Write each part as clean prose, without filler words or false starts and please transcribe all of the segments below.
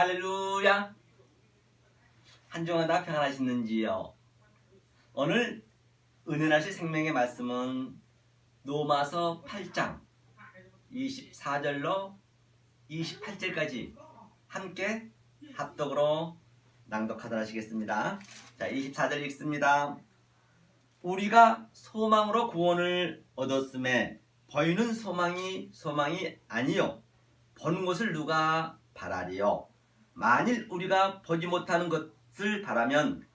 할렐루야. 한 주간 다 평안하시는지요? 오늘 은혜나실 생명의 말씀은 로마서 8장 24절로 28절까지 함께 합독으로 낭독하도록 하시겠습니다. 자, 24절 읽습니다. 우리가 소망으로 구원을 얻었음에 보이는 소망이 아니요 보는 것을 누가 바라리요? 만일 우리가 보지 못하는 것을 바라면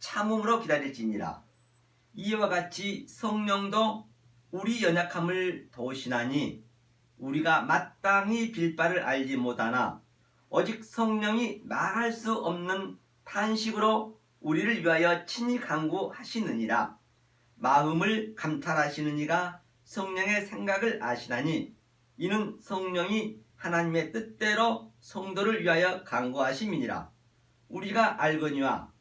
참음으로 기다릴지니라. 이와 같이 성령도 우리 연약함을 도우시나니 우리가 마땅히 빌 바를 알지 못하나 오직 성령이 말할 수 없는 탄식으로 우리를 위하여 친히 간구하시느니라. 마음을 감찰하시는 이가 성령의 생각을 아시나니 이는 성령이 하나님의 뜻대로 성도를 위하여 간구하심이니라. 우리가 알거니와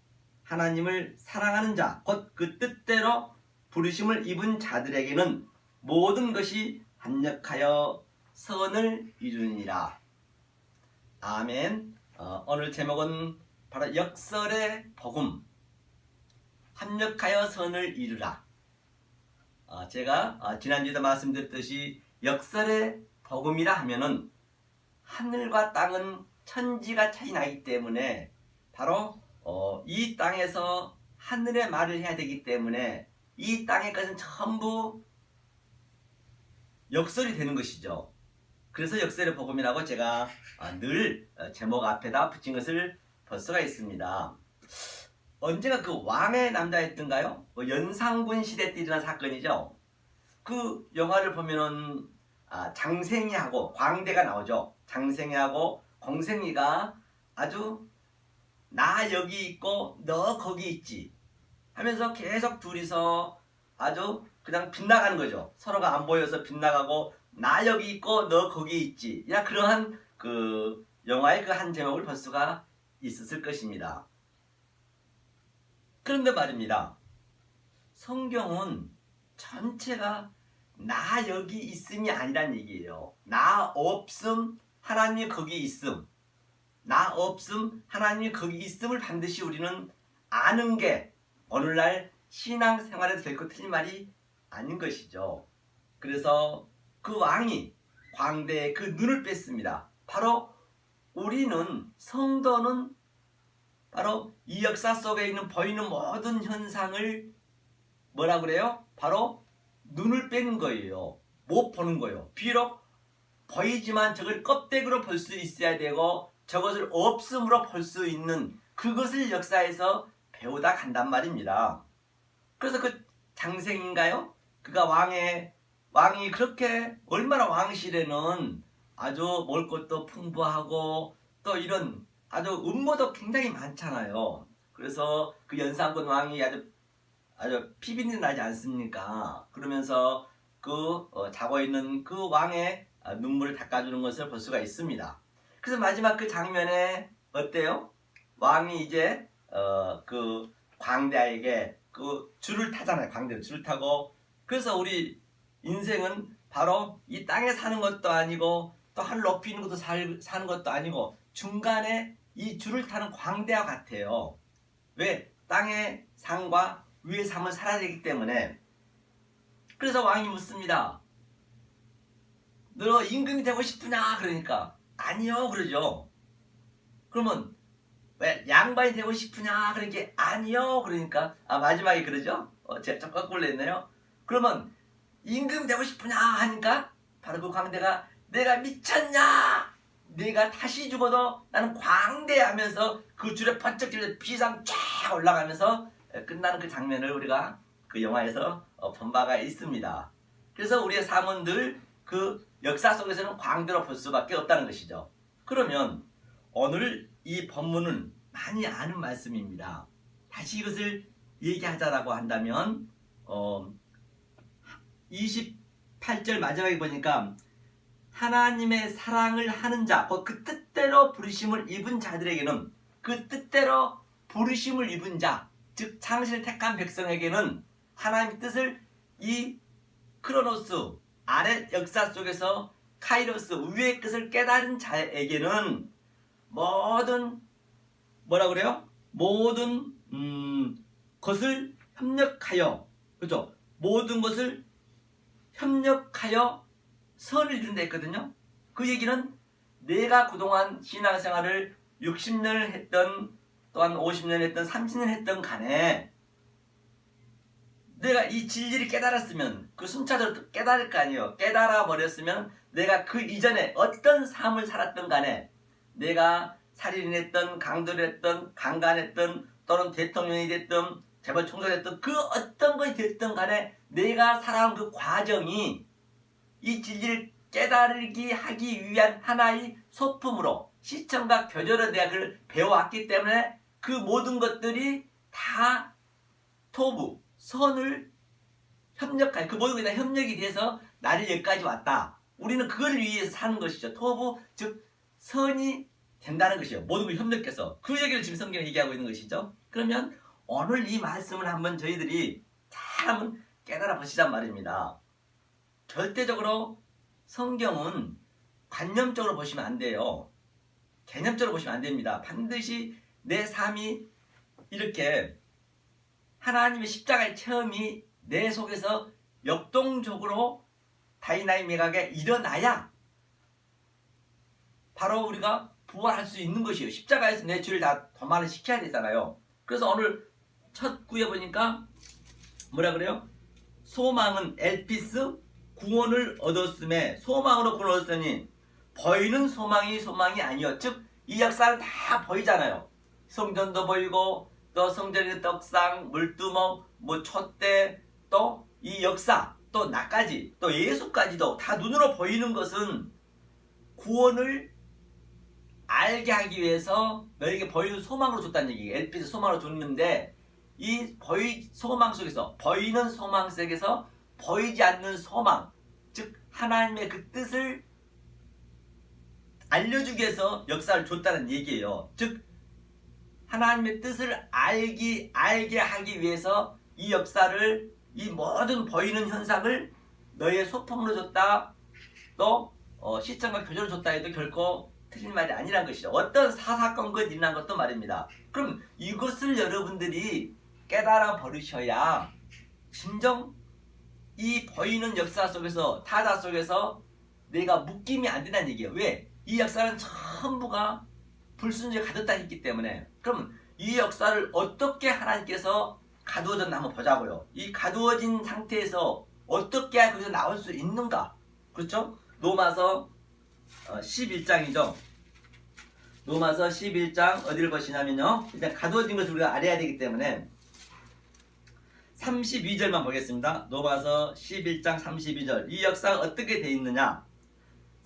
하나님을 사랑하는 자 곧 그 뜻대로 부르심을 입은 자들에게는 모든 것이 합력하여 선을 이루니라. 아멘. 오늘 제목은 바로 역설의 복음, 합력하여 선을 이루라. 제가 지난주에도 말씀드렸듯이 역설의 복음이라 하면은 하늘과 땅은 천지가 차이 나기 때문에 바로 이 땅에서 하늘의 말을 해야 되기 때문에 이 땅의 것은 전부 역설이 되는 것이죠. 그래서 역설의 복음이라고 제가 늘 제목 앞에다 붙인 것을 볼 수가 있습니다. 언제가 그 왕의 남자였던가요? 연산군 시대 때 일어난 사건이죠. 그 영화를 보면은 장생이하고 광대가 나오죠. 장생이하고 공생이가 아주 나 여기 있고 너 거기 있지 하면서 계속 둘이서 아주 그냥 빗나가는 거죠. 서로가 안 보여서 빗나가고 나 여기 있고 너 거기 있지. 그러한 그 영화의 그 한 제목을 볼 수가 있었을 것입니다. 그런데 말입니다. 성경은 전체가 나 여기 있음이 아니란 얘기예요. 나 없음, 하나님이 거기 있음. 나 없음, 하나님이 거기 있음을 반드시 우리는 아는 게 오늘날 신앙생활에서 결코 틀린 말이 아닌 것이죠. 그래서 그 왕이 광대의 그 눈을 뺐습니다. 바로 우리는, 성도는 바로 이 역사 속에 있는 보이는 모든 현상을 뭐라 그래요? 바로 눈을 빼는 거예요. 못 보는 거예요. 비록 보이지만 저걸 껍데기로 볼 수 있어야 되고 저것을 없음으로 볼 수 있는 그것을 역사에서 배우다 간단 말입니다. 그래서 그 장생인가요? 그가 왕이 그렇게 얼마나 왕실에는 아주 먹을 것도 풍부하고 또 이런 아주 음모도 굉장히 많잖아요. 그래서 그 연산군 왕이 아주 피비린내 나지 않습니까? 그러면서 자고 있는 그 왕의 눈물을 닦아주는 것을 볼 수가 있습니다. 그래서 마지막 그 장면에 어때요? 왕이 이제 그 광대에게 그 줄을 타잖아요. 광대로 줄을 타고. 그래서 우리 인생은 바로 이 땅에 사는 것도 아니고 또 하늘 높이 있는 것도 사는 것도 아니고 중간에 이 줄을 타는 광대와 같아요. 왜? 땅의 삶과 위의 삶을 살아야 되기 때문에. 그래서 왕이 묻습니다. 너 임금이 되고 싶으냐? 그러니까 아니요 그러죠. 그러면 왜 양반이 되고 싶으냐? 그러니까 아니요 그러니까 마지막에 그러죠. 제가 좀 거꾸로 했네요. 그러면 임금 되고 싶으냐? 하니까 바로 그 광대가 내가 미쳤냐? 내가 다시 죽어도 나는 광대하면서 그 줄에 번쩍 뛰면서 비상 쫙 올라가면서 끝나는 그 장면을 우리가 그 영화에서 본 바가 있습니다. 그래서 우리의 삶은 늘 그 역사 속에서는 광대로 볼 수밖에 없다는 것이죠. 그러면 오늘 이 본문은 많이 아는 말씀입니다. 다시 이것을 얘기하자라고 한다면 28절 마지막에 보니까 하나님의 사랑을 하는 자, 곧 그 뜻대로 부르심을 입은 자들에게는, 그 뜻대로 부르심을 입은 자, 즉 창세를 택한 백성에게는 하나님의 뜻을 이 크로노스 아래 역사 속에서 카이로스 위의 뜻을 깨달은 자에게는 모든 뭐라 그래요? 모든 것을 협력하여, 그렇죠? 모든 것을 협력하여 선을 이룬다 했거든요. 그 얘기는 내가 그동안 신앙생활을 60년을 했던, 또한 50년 했던, 30년 했던 간에 내가 이 진리를 깨달았으면, 그 순차적으로 깨달을 거 아니에요. 깨달아 버렸으면 내가 그 이전에 어떤 삶을 살았던 간에, 내가 살인을 했던, 강도를 했던, 강간했던, 또는 대통령이 됐던, 재벌총수가 됐던, 그 어떤 것이 됐던 간에 내가 살아온 그 과정이 이 진리를 깨달기 하기 위한 하나의 소품으로, 시청과 교조로 내가 그걸 배워왔기 때문에 그 모든 것들이 다 토부, 선을 협력할, 그 모든 것이 다 협력이 돼서 나를 여기까지 왔다. 우리는 그걸 위해서 사는 것이죠. 토부, 즉 선이 된다는 것이요. 모든 걸 협력해서. 그 얘기를 지금 성경에 얘기하고 있는 것이죠. 그러면 오늘 이 말씀을 한번 저희들이 잘 한번 깨달아 보시란 말입니다. 절대적으로 성경은 관념적으로 보시면 안 돼요. 개념적으로 보시면 안 됩니다. 반드시 내 삶이 이렇게 하나님의 십자가의 체험이 내 속에서 역동적으로 다이나믹하게 일어나야 바로 우리가 부활할 수 있는 것이에요. 십자가에서 내 죄를 다 도말을 시켜야 되잖아요. 그래서 오늘 첫 구에 보니까 뭐라 그래요? 소망은 엘피스, 구원을 얻었음에, 소망으로 구원을 얻었으니 보이는 소망이 아니요. 즉 이 역사는 다 보이잖아요. 성전도 보이고, 또 성전의 떡상, 물두멍, 뭐 촛대, 또 이 역사, 또 나까지, 또 예수까지도 다 눈으로 보이는 것은 구원을 알게 하기 위해서 너에게 보이는 소망으로 줬다는 얘기예요. 엘피스 소망으로 줬는데, 이 소망 속에서, 보이는 소망 속에서 보이지 않는 소망, 즉 하나님의 그 뜻을 알려주기 위해서 역사를 줬다는 얘기예요. 즉 하나님의 뜻을 알게 하기 위해서 이 역사를, 이 모든 보이는 현상을 너의 소품으로 줬다, 또 시청과 교조를 줬다 해도 결코 틀린 말이 아니란 것이죠. 어떤 사사건건 일어난 것도 말입니다. 그럼 이것을 여러분들이 깨달아 버리셔야 진정 이 보이는 역사 속에서, 타자 속에서 내가 묶임이 안 된다는 얘기예요. 왜? 이 역사는 전부가 불순종에 가득다 했기 때문에. 그럼 이 역사를 어떻게 하나님께서 가두어졌나 한번 보자고요. 이 가두어진 상태에서 어떻게 해야 거기서 나올 수 있는가? 그렇죠? 로마서 11장이죠. 로마서 11장 어디를 보시냐면요, 일단 가두어진 것을 우리가 알아야 되기 때문에 32절만 보겠습니다. 로마서 11장 32절. 이 역사가 어떻게 되어 있느냐?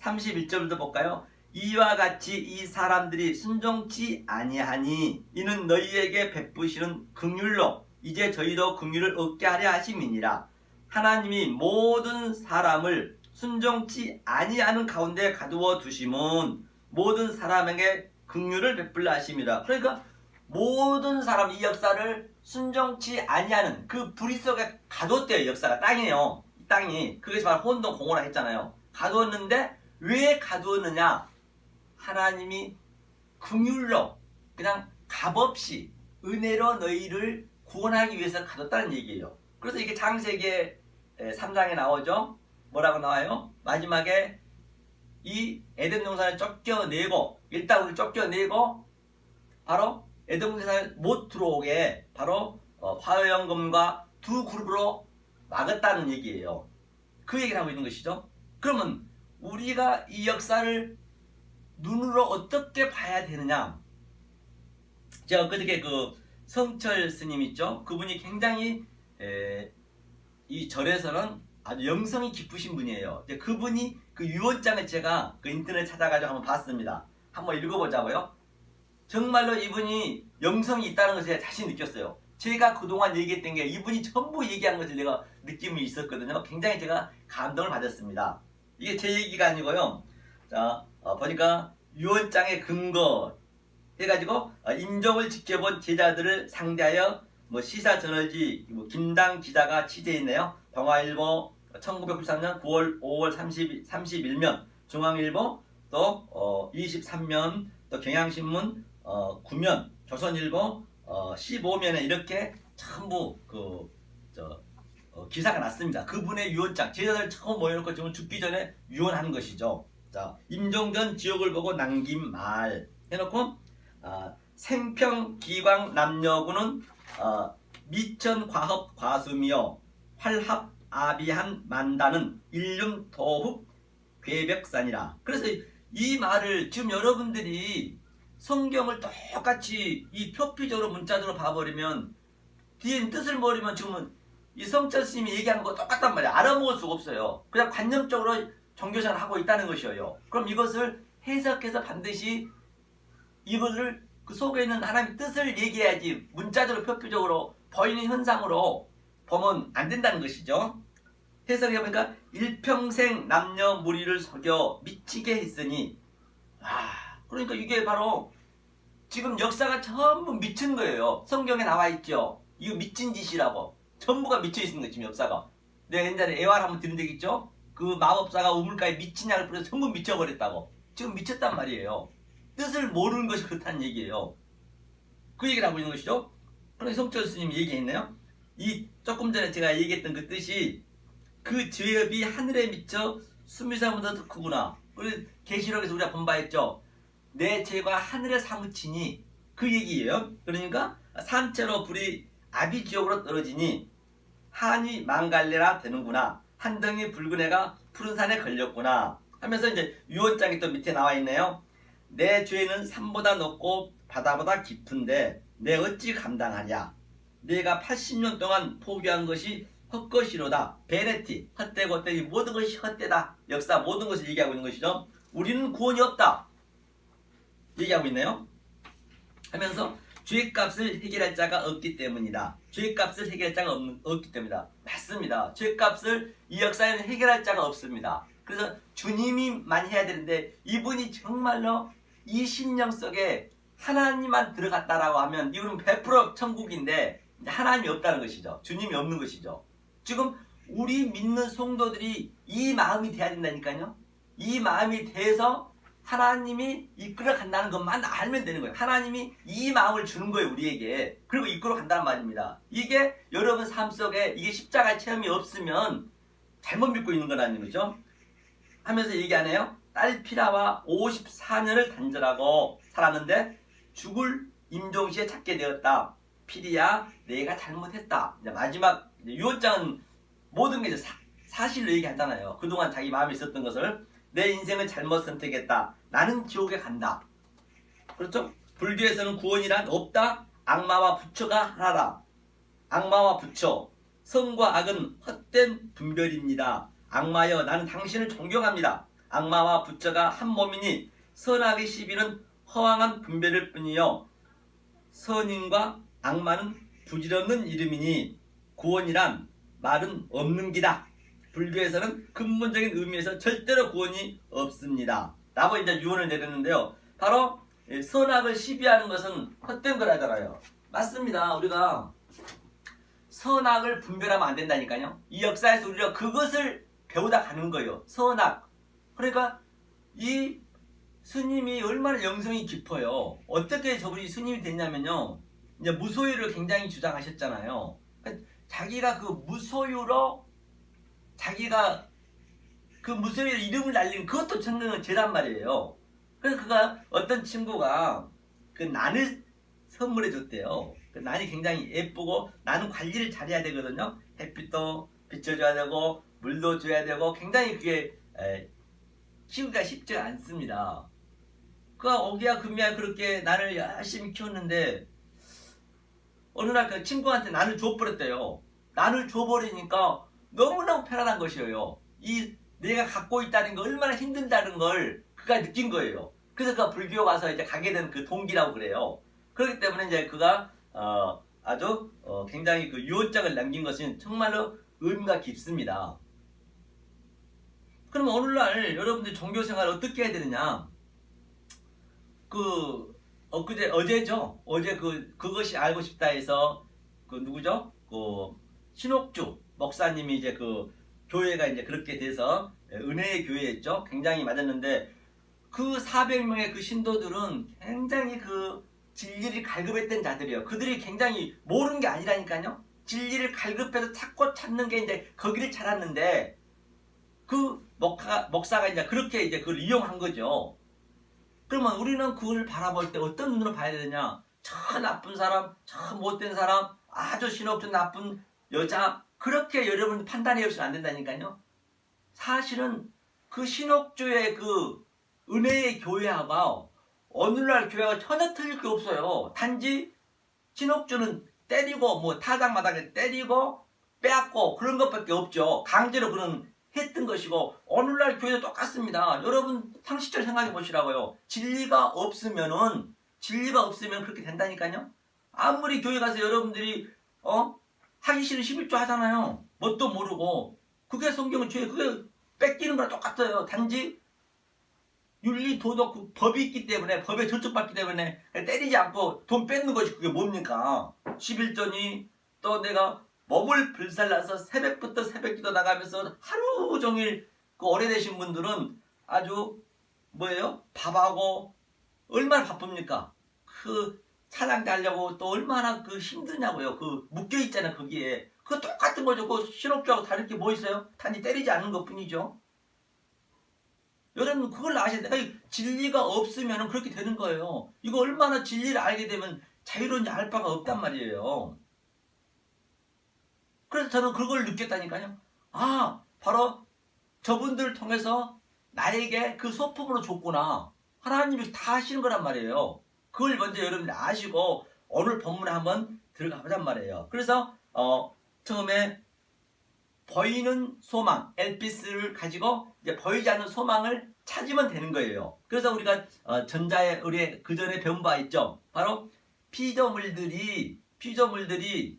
31절부터 볼까요? 이와 같이 이 사람들이 순종치 아니하니 이는 너희에게 베푸시는 긍휼로 이제 저희도 긍휼을 얻게 하려 하심이니라. 하나님이 모든 사람을 순종치 아니하는 가운데 가두어 두심은 모든 사람에게 긍휼을 베풀려 하심이라. 그러니까 모든 사람, 이 역사를 순종치 아니하는 그 불의 속에 가두었대요. 역사가 땅이에요. 이 땅이. 그것이 바로 혼돈 공허라 했잖아요. 가두었는데 왜 가두었느냐? 하나님이 긍휼로, 그냥 값없이 은혜로 너희를 구원하기 위해서 가뒀다는 얘기예요. 그래서 이게 창세기 3장에 나오죠. 뭐라고 나와요? 마지막에 이 에덴 동산을 쫓겨내고, 일단 우리를 쫓겨내고 바로 에덴 동산을 못 들어오게 바로 화염검과 두 그룹으로 막았다는 얘기예요. 그 얘기를 하고 있는 것이죠. 그러면 우리가 이 역사를 눈으로 어떻게 봐야 되느냐? 제가 엊그저께 그 성철 스님 있죠? 그분이 굉장히 이 절에서는 아주 영성이 깊으신 분이에요. 그분이 그 유언장을 제가 그 인터넷 찾아가지고 한번 봤습니다. 한번 읽어보자고요. 정말로 이분이 영성이 있다는 것을 제가 자신 느꼈어요. 제가 그동안 얘기했던 게 이분이 전부 얘기한 것을 내가 느낌이 있었거든요. 굉장히 제가 감동을 받았습니다. 이게 제 얘기가 아니고요. 자, 보니까 유언장의 근거 해가지고 인종을 지켜본 제자들을 상대하여 뭐 시사 저널지 김당 기자가 취재했네요. 동아일보 1993년 9월 5월 31면, 중앙일보 또 23면 또 경향신문 구면, 조선일보 15면에 이렇게 전부 기사가 났습니다. 그분의 유언장, 제자들 처음 모여놓고 지금 죽기 전에 유언하는 것이죠. 자, 임종전 지옥을 보고 남긴 말 해놓고 생평 기광 남녀군은 미천 과hợp 과수미여 활합 아비한 만다는 일륜 도흡 괴벽산이라. 그래서 이 말을 지금 여러분들이 성경을 똑같이 이 표피적으로 문자적으로 봐버리면 뒤에 뜻을 모르면 지금은 이 성철 스님이 얘기하는 거 똑같단 말이야. 알아먹을 수가 없어요. 그냥 관념적으로 종교생활을 하고 있다는 것이에요. 그럼 이것을 해석해서 반드시 이것을 그 속에 있는 하나님의 뜻을 얘기해야지 문자적으로 표피적으로 보이는 현상으로 보면 안 된다는 것이죠. 해석해보니까 일평생 남녀 무리를 속여 미치게 했으니, 그러니까 이게 바로 지금 역사가 전부 미친 거예요. 성경에 나와 있죠. 이거 미친 짓이라고. 전부가 미쳐 있는 거예요. 지금 역사가. 내가 옛날에 애활 한번 들은 적 있죠. 그 마법사가 우물가에 미친 약을 뿌려서 전부 미쳐버렸다고. 지금 미쳤단 말이에요. 뜻을 모르는 것이 그렇다는 얘기예요. 그 얘기를 하고 있는 것이죠. 그런데 성철 스님이 얘기했네요. 이 조금 전에 제가 얘기했던 그 뜻이 그 죄업이 하늘에 미쳐 수미사보다 더 크구나. 그리고 계시록에서 우리가 본 바 있죠. 내 죄가 하늘에 사무치니, 그 얘기예요. 그러니까 산채로 불이 아비지옥으로 떨어지니 한이 망갈래라 되는구나. 한 덩이 붉은 애가 푸른 산에 걸렸구나 하면서 이제 유언장이 또 밑에 나와 있네요. 내 죄는 산보다 높고 바다보다 깊은데 내 어찌 감당하냐. 내가 80년 동안 포기한 것이 헛것이로다. 베네티, 헛되고 헛되니 모든 것이 헛되다. 역사 모든 것을 얘기하고 있는 것이죠. 우리는 구원이 없다 얘기하고 있네요. 하면서 죄값을 해결할 자가 없기 때문이다. 죄값을 해결할 자가 없기 때문이다. 맞습니다. 죄값을 이 역사에는 해결할 자가 없습니다. 그래서 주님이만 해야 되는데 이분이 정말로 이 심령 속에 하나님만 들어갔다라고 하면 이거는 100% 천국인데 하나님이 없다는 것이죠. 주님이 없는 것이죠. 지금 우리 믿는 성도들이 이 마음이 돼야 된다니까요. 이 마음이 돼서 하나님이 이끌어 간다는 것만 알면 되는 거예요. 하나님이 이 마음을 주는 거예요, 우리에게. 그리고 이끌어 간다는 말입니다. 이게 여러분 삶 속에 이게 십자가의 체험이 없으면 잘못 믿고 있는 거라는 거죠. 하면서 얘기하네요. 딸피라와 54년을 단절하고 살았는데 죽을 임종시에 찾게 되었다. 피리야, 내가 잘못했다. 이제 마지막 유언장은 모든 게 사실로 얘기하잖아요. 그동안 자기 마음에 있었던 것을. 내 인생을 잘못 선택했다. 나는 지옥에 간다. 그렇죠? 불교에서는 구원이란 없다. 악마와 부처가 하나라. 악마와 부처, 선과 악은 헛된 분별입니다. 악마여, 나는 당신을 존경합니다. 악마와 부처가 한 몸이니 선악의 시비는 허황한 분별일 뿐이요 선인과 악마는 부질없는 이름이니 구원이란 말은 없는 기다. 불교에서는 근본적인 의미에서 절대로 구원이 없습니다. 라고 이제 유언을 내렸는데요. 바로 선악을 시비하는 것은 헛된 거라잖아요. 맞습니다. 우리가 선악을 분별하면 안 된다니까요. 이 역사에서 우리가 그것을 배우다 가는 거예요. 선악. 그러니까 이 스님이 얼마나 영성이 깊어요. 어떻게 저분이 스님이 됐냐면요. 이제 무소유를 굉장히 주장하셨잖아요. 그러니까 자기가 그 무소유로 자기가 그 무소유의 이름을 날린 그것도 정말 죄란 말이에요. 그래서 그가 어떤 친구가 그 난을 선물해 줬대요. 그 난이 굉장히 예쁘고 나는 관리를 잘해야 되거든요. 햇빛도 비춰줘야 되고 물도 줘야 되고 굉장히 그게 키우기가 쉽지 않습니다. 그가 오기야 금이야 그렇게 난을 열심히 키웠는데 어느 날 그 친구한테 난을 줘버렸대요. 난을 줘버리니까 너무너무 편안한 것이에요. 이 내가 갖고 있다는 거 얼마나 힘든다는 걸 그가 느낀 거예요. 그래서 그가 불교 와서 이제 가게 된 그 동기라고 그래요. 그렇기 때문에 이제 그가 아주 굉장히 그 유언장을 남긴 것은 정말로 의미가 깊습니다. 그럼 오늘날 여러분들 종교 생활을 어떻게 해야 되느냐? 어제죠. 어제 그것이 알고 싶다 해서 그 누구죠? 그 신옥주 목사님이 이제 그 교회가 이제 그렇게 돼서 은혜의 교회였죠. 굉장히 맞았는데 그 400명의 그 신도들은 굉장히 그 진리를 갈급했던 자들이에요. 그들이 굉장히 모르는 게 아니라니까요. 진리를 갈급해서 찾고 찾는 게 이제 거기를 찾았는데 그 목사가 이제 그렇게 이제 그걸 이용한 거죠. 그러면 우리는 그걸 바라볼 때 어떤 눈으로 봐야 되느냐? 저 나쁜 사람, 저 못된 사람, 아주 신옥주 나쁜 여자, 그렇게 여러분 판단해 보시면 안 된다니까요. 사실은 그 신옥주의 그 은혜의 교회하고 오늘날 교회가 전혀 틀릴 게 없어요. 단지 신옥주는 때리고 뭐 타작마당에 때리고 빼앗고 그런 것밖에 없죠. 강제로 그런 했던 것이고 오늘날 교회도 똑같습니다. 여러분 상식적으로 생각해 보시라고요. 진리가 없으면 그렇게 된다니까요. 아무리 교회 가서 여러분들이 하기 싫은 11조 하잖아요. 뭣도 모르고 그게 성경은 죄 그게 뺏기는 거랑 똑같아요. 단지 윤리 도덕 그 법이 있기 때문에 법에 저촉받기 때문에 때리지 않고 돈 뺏는 것이 그게 뭡니까? 11조니 또 내가 몸을 불살라서 새벽부터 새벽기도 나가면서 하루 종일 그 오래되신 분들은 아주 뭐예요? 밥하고 얼마나 바쁩니까? 그 차량대 하려고 또 얼마나 그 힘드냐고요. 그 묶여있잖아요 거기에. 그 똑같은 거죠. 그 신옥주하고 다를 게 뭐 있어요? 단지 때리지 않는 것 뿐이죠. 여러분 그걸 아셔야 돼요. 진리가 없으면 그렇게 되는 거예요. 이거 얼마나 진리를 알게 되면 자유로운지 알 바가 없단 말이에요. 그래서 저는 그걸 느꼈다니까요. 아, 바로 저분들을 통해서 나에게 그 소품으로 줬구나. 하나님이 다 하시는 거란 말이에요. 그걸 먼저 여러분들 아시고 오늘 본문에 한번 들어가 보란 말이에요. 그래서 처음에 보이는 소망, 엘피스를 가지고 이제 보이지 않는 소망을 찾으면 되는 거예요. 그래서 우리가 전자에 우리 그 전에 배운 바 있죠. 바로 피조물들이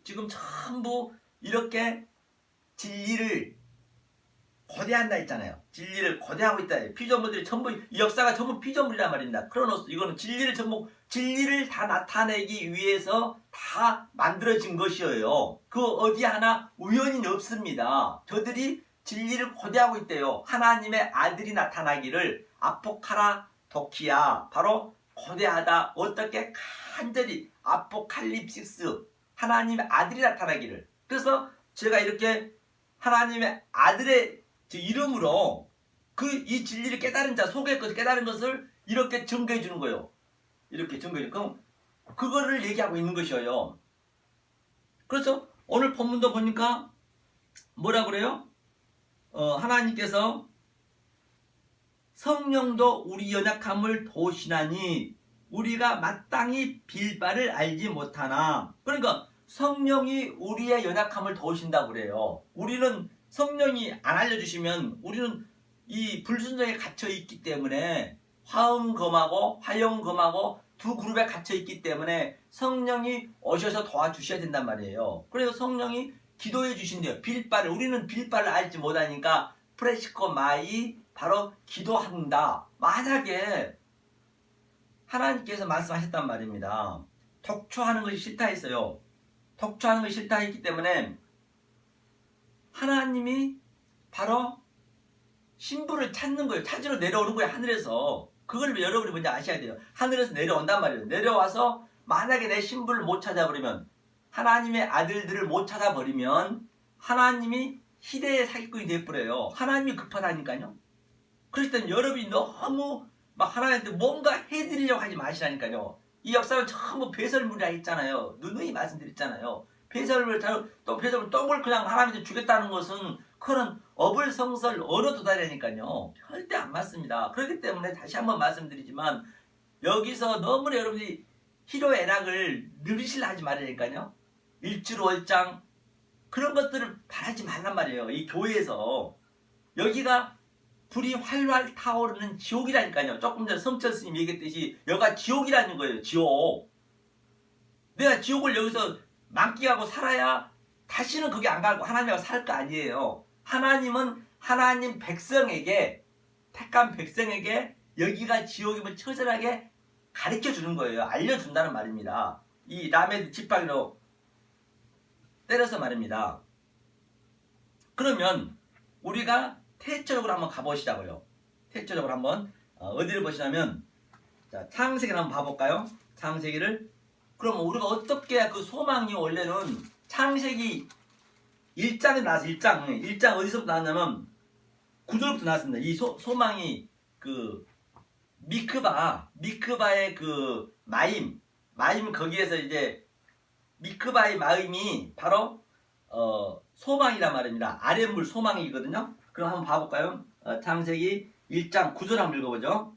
지금 전부 이렇게 진리를 고대한다 했잖아요. 진리를 고대하고 있다. 피조물들이 전부 이 역사가 전부 피조물이란 말입니다. 크로노스 이거는 진리를 다 나타내기 위해서 다 만들어진 것이에요. 그 어디 하나 우연이 없습니다. 저들이 진리를 고대하고 있대요. 하나님의 아들이 나타나기를 아포카라 도키야 바로 고대하다. 어떻게 간절히 아포칼립시스 하나님의 아들이 나타나기를. 그래서 제가 이렇게 하나님의 아들의 이름으로 이 진리를 깨달은 자 속의 것을 깨달은 것을 이렇게 증거해 주는 거예요. 이렇게 증거해 주는 그럼 그거를 얘기하고 있는 것이에요. 그래서 오늘 본문도 보니까 뭐라 그래요? 하나님께서 성령도 우리 연약함을 도우시나니 우리가 마땅히 빌 바를 알지 못하나. 그러니까 성령이 우리의 연약함을 도우신다고 그래요. 우리는 성령이 안 알려주시면 우리는 이 불순종에 갇혀 있기 때문에 화음검하고 화영검하고 두 그룹에 갇혀 있기 때문에 성령이 오셔서 도와주셔야 된단 말이에요. 그래서 성령이 기도해 주신대요. 빌바를 우리는 빌바를 알지 못하니까 프레시코 마이 바로 기도한다. 만약에 하나님께서 말씀하셨단 말입니다. 독초하는 것이 싫다 했어요. 독초하는 것이 싫다 했기 때문에 하나님이 바로 신부를 찾는 거예요. 찾으러 내려오는 거예요. 하늘에서. 그걸 여러분이 먼저 아셔야 돼요. 하늘에서 내려온단 말이에요. 내려와서 만약에 내 신부를 못 찾아버리면 하나님의 아들들을 못 찾아버리면 하나님이 희대의 사기꾼이 되어버려요. 하나님이 급하다니까요. 그렇기 때문에 여러분이 너무 막 하나님한테 뭔가 해드리려고 하지 마시라니까요. 이 역사는 전부 배설물이라 했잖아요. 누누이 말씀드렸잖아요. 배설물 똥을 그냥 하나님한테 주겠다는 것은 그런 어불성설 언어 도달이니까요. 절대 안 맞습니다. 그렇기 때문에 다시 한번 말씀드리지만 여기서 너무나 여러분이 희로애락을 누리시려 하지 말라니까요. 일주월장 그런 것들을 바라지 말란 말이에요. 이 교회에서 여기가 불이 활활 타오르는 지옥이라니까요. 조금 전에 성철 스님 얘기했듯이 여기가 지옥이라는 거예요. 지옥. 내가 지옥을 여기서 만끽하고 살아야 다시는 거기 안 가고 하나님하고 살 거 아니에요. 하나님은 하나님 백성에게 택한 백성에게 여기가 지옥임을 처절하게 가르쳐 주는 거예요. 알려준다는 말입니다. 이 라메드 지팡이로 때려서 말입니다. 그러면 우리가 태초적으로 한번 가보시자고요. 태초적으로 한번 어디를 보시냐면 자, 창세기를 한번 봐볼까요? 창세기를. 그럼 우리가 어떻게 그 소망이 원래는 창세기 1장에 나와서 1장 어디서부터 나왔냐면 9절부터 나왔습니다. 이 소망이 그 미크바의 그 마임 거기에서 이제 미크바의 마임이 바로 소망이란 말입니다. 아랫물 소망이거든요. 그럼 한번 봐볼까요? 창세기 1장 9절 한번 읽어보죠.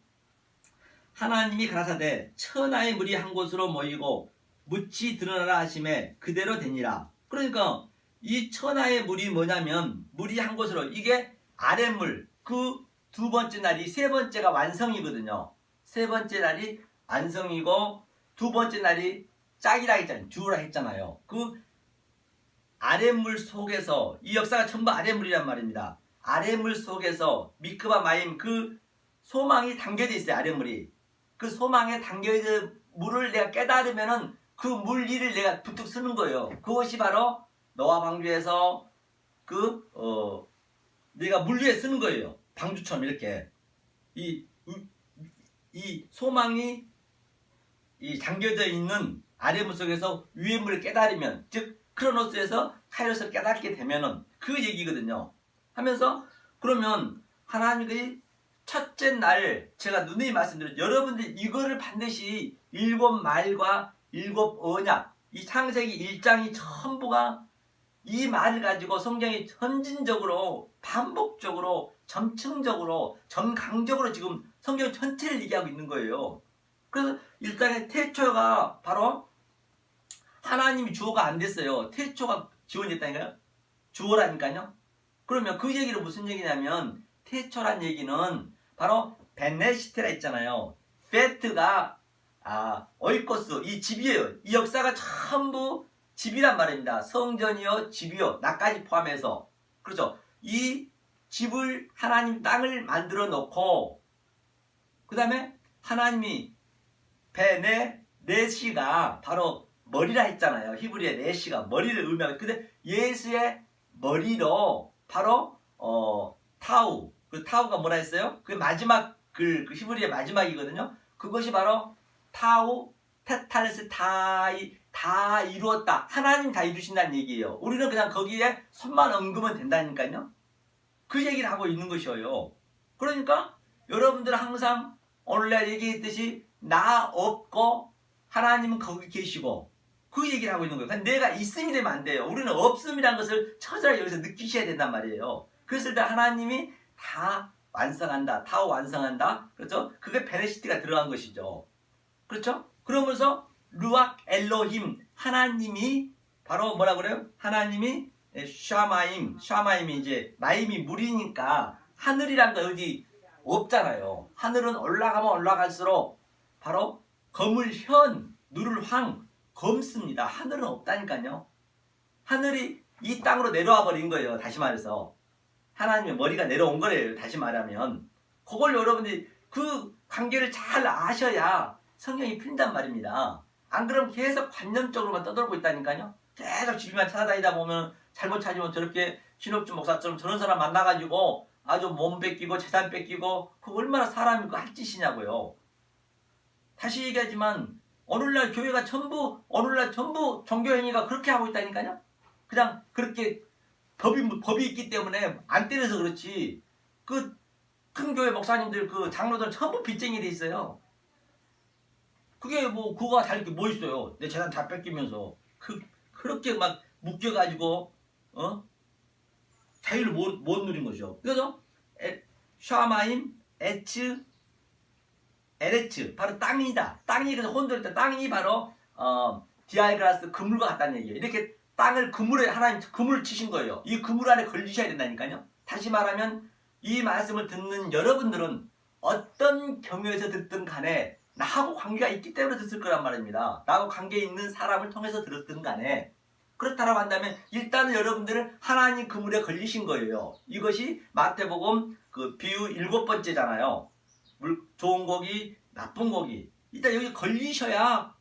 하나님이 가라사대 천하의 물이 한 곳으로 모이고 묻이 드러나라 하심에 그대로 되니라. 그러니까 이 천하의 물이 뭐냐면 물이 한 곳으로 이게 아랫물 그 두 번째 날이 세 번째가 완성이거든요. 세 번째 날이 완성이고 두 번째 날이 짝이라 했잖아요. 듀라 했잖아요. 그 아랫물 속에서 이 역사가 전부 아랫물이란 말입니다. 아랫물 속에서 미크바 마임 그 소망이 담겨져 있어요. 아랫물이. 그 소망에 담겨있는 물을 내가 깨달으면은 그 물 위를 내가 부뚝 쓰는 거예요. 그것이 바로 노아 방주에서 내가 물 위에 쓰는 거예요. 방주처럼 이렇게 이 소망이 이 담겨져 있는 아랫물 속에서 위의 물을 깨달으면 즉 크로노스에서 카이로스를 깨닫게 되면은 그 얘기거든요. 하면서 그러면 하나님의 첫째 날 제가 누누이 말씀드렸죠. 여러분들 이거를 반드시 7말과 7언약 이 창세기 1장이 전부가 이 말을 가지고 성경이 점진적으로 반복적으로 점층적으로 점강적으로 지금 성경 전체를 얘기하고 있는 거예요. 그래서 일단은 태초가 바로 하나님이 주어가 안 됐어요. 태초가 지원이 됐다니까요. 주어라니까요. 그러면 그 얘기는 무슨 얘기냐면 태초란 얘기는 바로 베네시테라 있잖아요. 페트가 오이코스 이 집이에요. 이 역사가 전부 집이란 말입니다. 성전이요 집이요 나까지 포함해서 그렇죠. 이 집을 하나님 땅을 만들어 놓고 그 다음에 하나님이 베네시가 바로 머리라 했잖아요. 히브리의 네시가 머리를 의미하고 근데 예수의 머리로 바로 타우 그 타우가 뭐라 했어요? 그 마지막 그 히브리의 마지막이거든요. 그것이 바로 타우 테탈스 다 이루었다. 하나님 다 이루신다는 얘기예요. 우리는 그냥 거기에 손만 얹으면 된다니까요. 그 얘기를 하고 있는 것이에요. 그러니까 여러분들 항상 오늘날 얘기했듯이 나 없고 하나님은 거기 계시고 그 얘기를 하고 있는 거예요. 그러니까 내가 있음이 되면 안 돼요. 우리는 없음이라는 것을 처절하게 여기서 느끼셔야 된단 말이에요. 그랬을 때 하나님이 다 완성한다. 다 완성한다. 그렇죠? 그게 베네시티가 들어간 것이죠. 그렇죠? 그러면서 루악 엘로힘 하나님이 바로 뭐라 그래요? 하나님이 샤마임이 이제 마임이 물이니까 하늘이란 거 어디 없잖아요. 하늘은 올라가면 올라갈수록 바로 검을 현, 누를 황, 검습니다. 하늘은 없다니까요. 하늘이 이 땅으로 내려와 버린 거예요. 다시 말해서 하나님의 머리가 내려온 거예요. 다시 말하면 그걸 여러분들이 그 관계를 잘 아셔야 성경이 풀린단 말입니다. 안 그러면 계속 관념적으로만 떠돌고 있다니까요. 계속 집만 찾아다니다 보면 잘못 찾으면 저렇게 신옥주 목사처럼 저런 사람 만나가지고 아주 몸 뺏기고 재산 뺏기고 그거 얼마나 사람이 할 짓이냐고요. 다시 얘기하지만 오늘날 교회가 전부 종교행위가 그렇게 하고 있다니까요. 그냥 그렇게 법이 있기 때문에 안 때려서 그렇지 그 큰 교회 목사님들 그 장로들 전부 빚쟁이 돼 있어요. 그게 뭐 그거가 다를 게 뭐 있어요. 내 재산 다 뺏기면서 그렇게 막 묶여가지고 자유를 못 누린 거죠. 그래서 샤마임 에츠 에레츠 바로 땅이다. 땅이 그래서 혼돈했다. 땅이 바로 디아이그라스 그물과 같다는 얘기예요. 이렇게 땅을 그물에 하나님 그물을 치신 거예요. 이 그물 안에 걸리셔야 된다니까요. 다시 말하면 이 말씀을 듣는 여러분들은 어떤 경우에서 듣든 간에 나하고 관계가 있기 때문에 듣을 거란 말입니다. 나하고 관계 있는 사람을 통해서 들었든 간에 그렇다라고 한다면 일단은 여러분들은 하나님 그물에 걸리신 거예요. 이것이 마태복음 그 비유 7번째잖아요. 좋은 고기, 나쁜 고기. 일단 여기 걸리셔야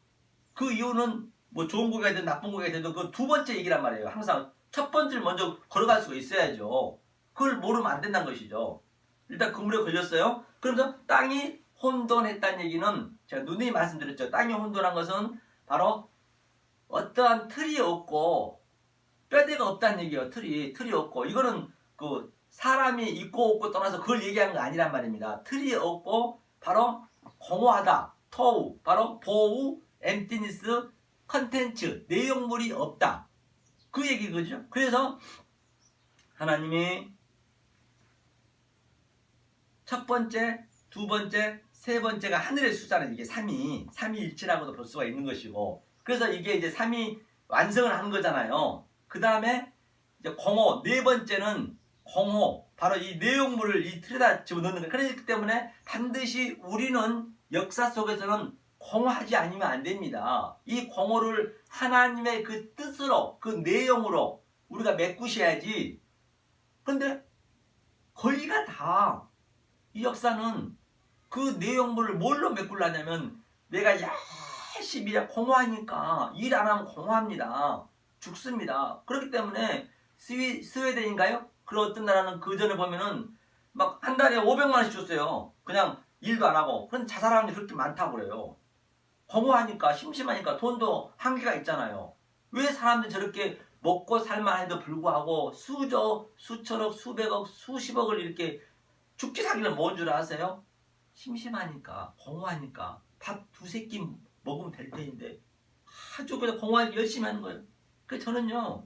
그 이유는 뭐 좋은 고기가 되든 나쁜 고기가 되든 그 두 번째 얘기란 말이에요. 항상 첫 번째를 먼저 걸어갈 수가 있어야죠. 그걸 모르면 안 된다는 것이죠. 일단 그물에 걸렸어요. 그러면서 땅이 혼돈했다는 얘기는 제가 누누이 말씀드렸죠. 땅이 혼돈한 것은 바로 어떠한 틀이 없고 뼈대가 없다는 얘기예요. 틀이 없고, 이거는 그 사람이 있고 없고 떠나서 그걸 얘기하는 거 아니란 말입니다. 틀이 없고 바로 공허하다, 토우, 바로 보우, 엠티니스, 컨텐츠, 내용물이 없다, 그 얘기거죠. 그래서 하나님이 첫 번째, 두 번째, 세 번째가 하늘의 숫자는 이게 삼위일체라고도 볼 수가 있는 것이고, 그래서 이게 이제 삼위 완성을 하는 거잖아요. 그 다음에 이제 공허, 네 번째는 공허, 바로 이 내용물을 이 틀에다 집어넣는 거예요. 그렇기 때문에 반드시 우리는 역사 속에서는 공허하지 않으면 안 됩니다. 이 공허를 하나님의 그 뜻으로, 그 내용으로 우리가 메꾸셔야지. 그런데 거의가 다 이 역사는 그 내용물을 뭘로 메꾸려냐면, 내가 열심히 공허하니까 일 안 하면 공허합니다. 죽습니다. 그렇기 때문에 스웨덴인가요? 그런 어떤 나라는 그 전에 보면은 막 한 달에 500만 원씩 줬어요. 그냥 일도 안 하고. 그런 자살하는 게 그렇게 많다고 그래요. 공허하니까, 심심하니까. 돈도 한계가 있잖아요. 왜 사람들이 저렇게 먹고 살만해도 불구하고 수조, 수천억, 수백억, 수십억을 이렇게 죽기 살기는 뭔 줄 아세요? 심심하니까, 공허하니까. 밥 두세 끼 먹으면 될 텐데 아주 그냥 공허하게 열심히 하는 거예요. 그래서 저는요,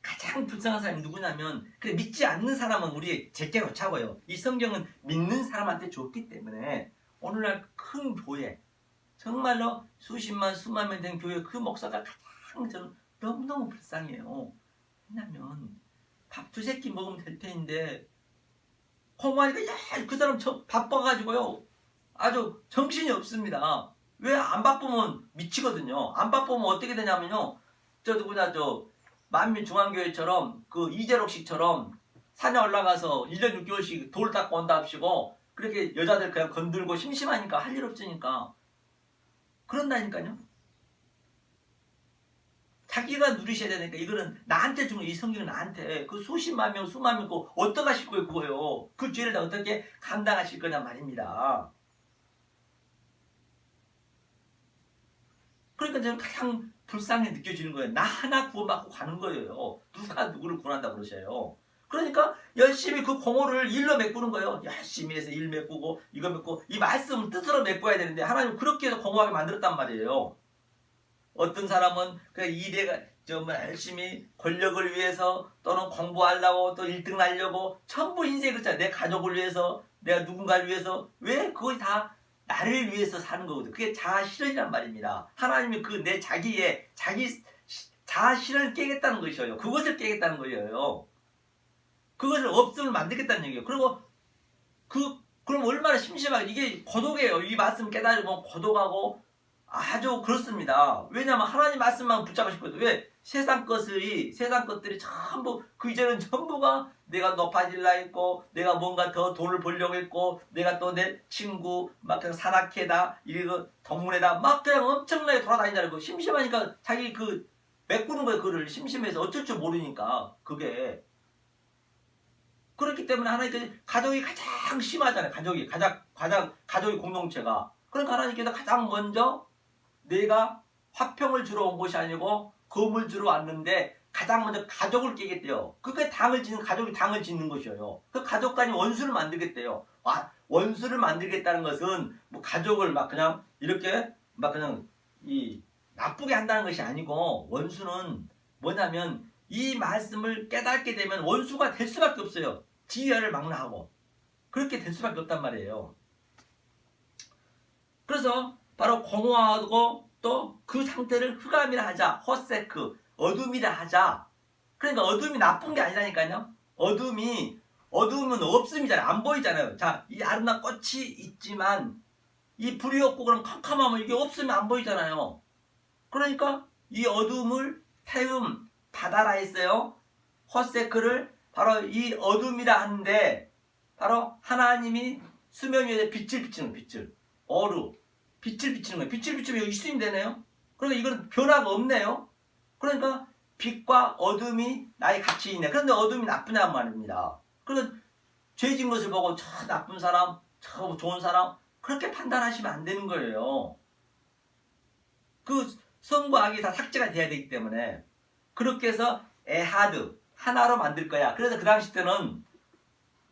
가장 불쌍한 사람이 누구냐면, 그래, 믿지 않는 사람은 우리 제게로 차고요. 이 성경은 믿는 사람한테 줬기 때문에 오늘날 큰 교회, 정말로 수십만 수만 명 된 교회, 그 목사가 가장 저는 너무너무 불쌍해요. 왜냐면 밥 두세 끼 먹으면 될 텐데 공허하니까 그 사람 바빠가지고요 아주 정신이 없습니다. 왜? 안 바쁘면 미치거든요. 안 바쁘면 어떻게 되냐면요, 저 누구냐, 저 만민중앙교회처럼 그 이재록씨처럼 산에 올라가서 1년 6개월씩 돌 닦고 온다 합시고, 그렇게 여자들 그냥 건들고 심심하니까 할 일 없으니까 그런다니까요. 자기가 누리셔야 되니까. 이거는 나한테 준 거, 이 성경은 나한테 그 수십만 명 수만 명 그거 어떡하실 거예요 그거요. 그 죄를 다 어떻게 감당하실 거냐 말입니다. 그러니까 저는 가장 불쌍히 느껴지는 거예요. 나 하나 구원받고 가는 거예요. 누가 누구를 구원한다 그러셔요. 그러니까 열심히 그 공허를 일로 메꾸는 거예요. 열심히 해서 일 메꾸고 이거 메꾸고, 이 말씀을 뜻으로 메꿔야 되는데 하나님 그렇게 해서 공허하게 만들었단 말이에요. 어떤 사람은 그 일에 정말 열심히 권력을 위해서, 또는 공부하려고, 또 1등 하려고 전부 인생이 그렇잖아요. 내 가족을 위해서, 내가 누군가를 위해서. 왜? 그것이 다 나를 위해서 사는 거거든요. 그게 자아 실현이란 말입니다. 하나님이 그 내 자기 자아 실현을 깨겠다는 것이에요. 그것을 깨겠다는 거예요. 그것을 없음을 만들겠다는 얘기예요. 그리고 그럼 얼마나 심심하게, 이게 고독이에요. 이 말씀 깨달으면 고독하고 아주 그렇습니다. 왜냐하면 하나님 말씀만 붙잡고 싶거든요. 왜? 세상 것들이 전부, 그 이제는 전부가 내가 높아질라 했고, 내가 뭔가 더 돈을 벌려고 했고, 내가 또 내 친구 막 그냥 산악회다, 이거 동문회다, 막 그냥 엄청나게 돌아다니자는 거. 심심하니까 자기 그 메꾸는 거예요. 그를 심심해서 어쩔 줄 모르니까. 그게 그렇기 때문에 하나님께서 가족이 가장 심하잖아요. 가족이 공동체가. 그러니까 하나님께서 가장 먼저 내가 화평을 주러 온 것이 아니고 검을 주러 왔는데 가장 먼저 가족을 깨겠대요. 그게 가족이 당을 짓는 것이에요. 그 가족 간이 원수를 만들겠대요. 원수를 만들겠다는 것은 뭐 가족을 막 그냥 이렇게 막 그냥 나쁘게 한다는 것이 아니고, 원수는 뭐냐면 이 말씀을 깨닫게 되면 원수가 될 수밖에 없어요. 지혜를 망라하고 그렇게 될 수밖에 없단 말이에요. 그래서 바로 공허하고 또 그 상태를 흑암이라 하자, 허세크, 어둠이라 하자. 그러니까 어둠이 나쁜 게 아니라니까요. 어둠은 없음이잖아요. 안 보이잖아요. 자, 이 아름다운 꽃이 있지만 이 불이 없고 그럼 캄캄하면 이게 없으면 안 보이잖아요. 그러니까 이 어둠을 태움, 닫아라 했어요. 허세크를 바로 이 어둠이라 하는데, 바로 하나님이 수면 위에 빛을 비치는 빛을, 빛을 비치는 거예요. 빛을 비치면 여기 있으면 되네요. 그러니까 이건 변화가 없네요. 그러니까 빛과 어둠이 나의 같이 있네. 그런데 어둠이 나쁘냐 말입니다. 그래서 죄 진 것을 보고 저 나쁜 사람, 저 좋은 사람 그렇게 판단하시면 안 되는 거예요. 그 선과 악이 다 삭제가 돼야 되기 때문에 그렇게 해서 에하드 하나로 만들 거야. 그래서 그 당시 때는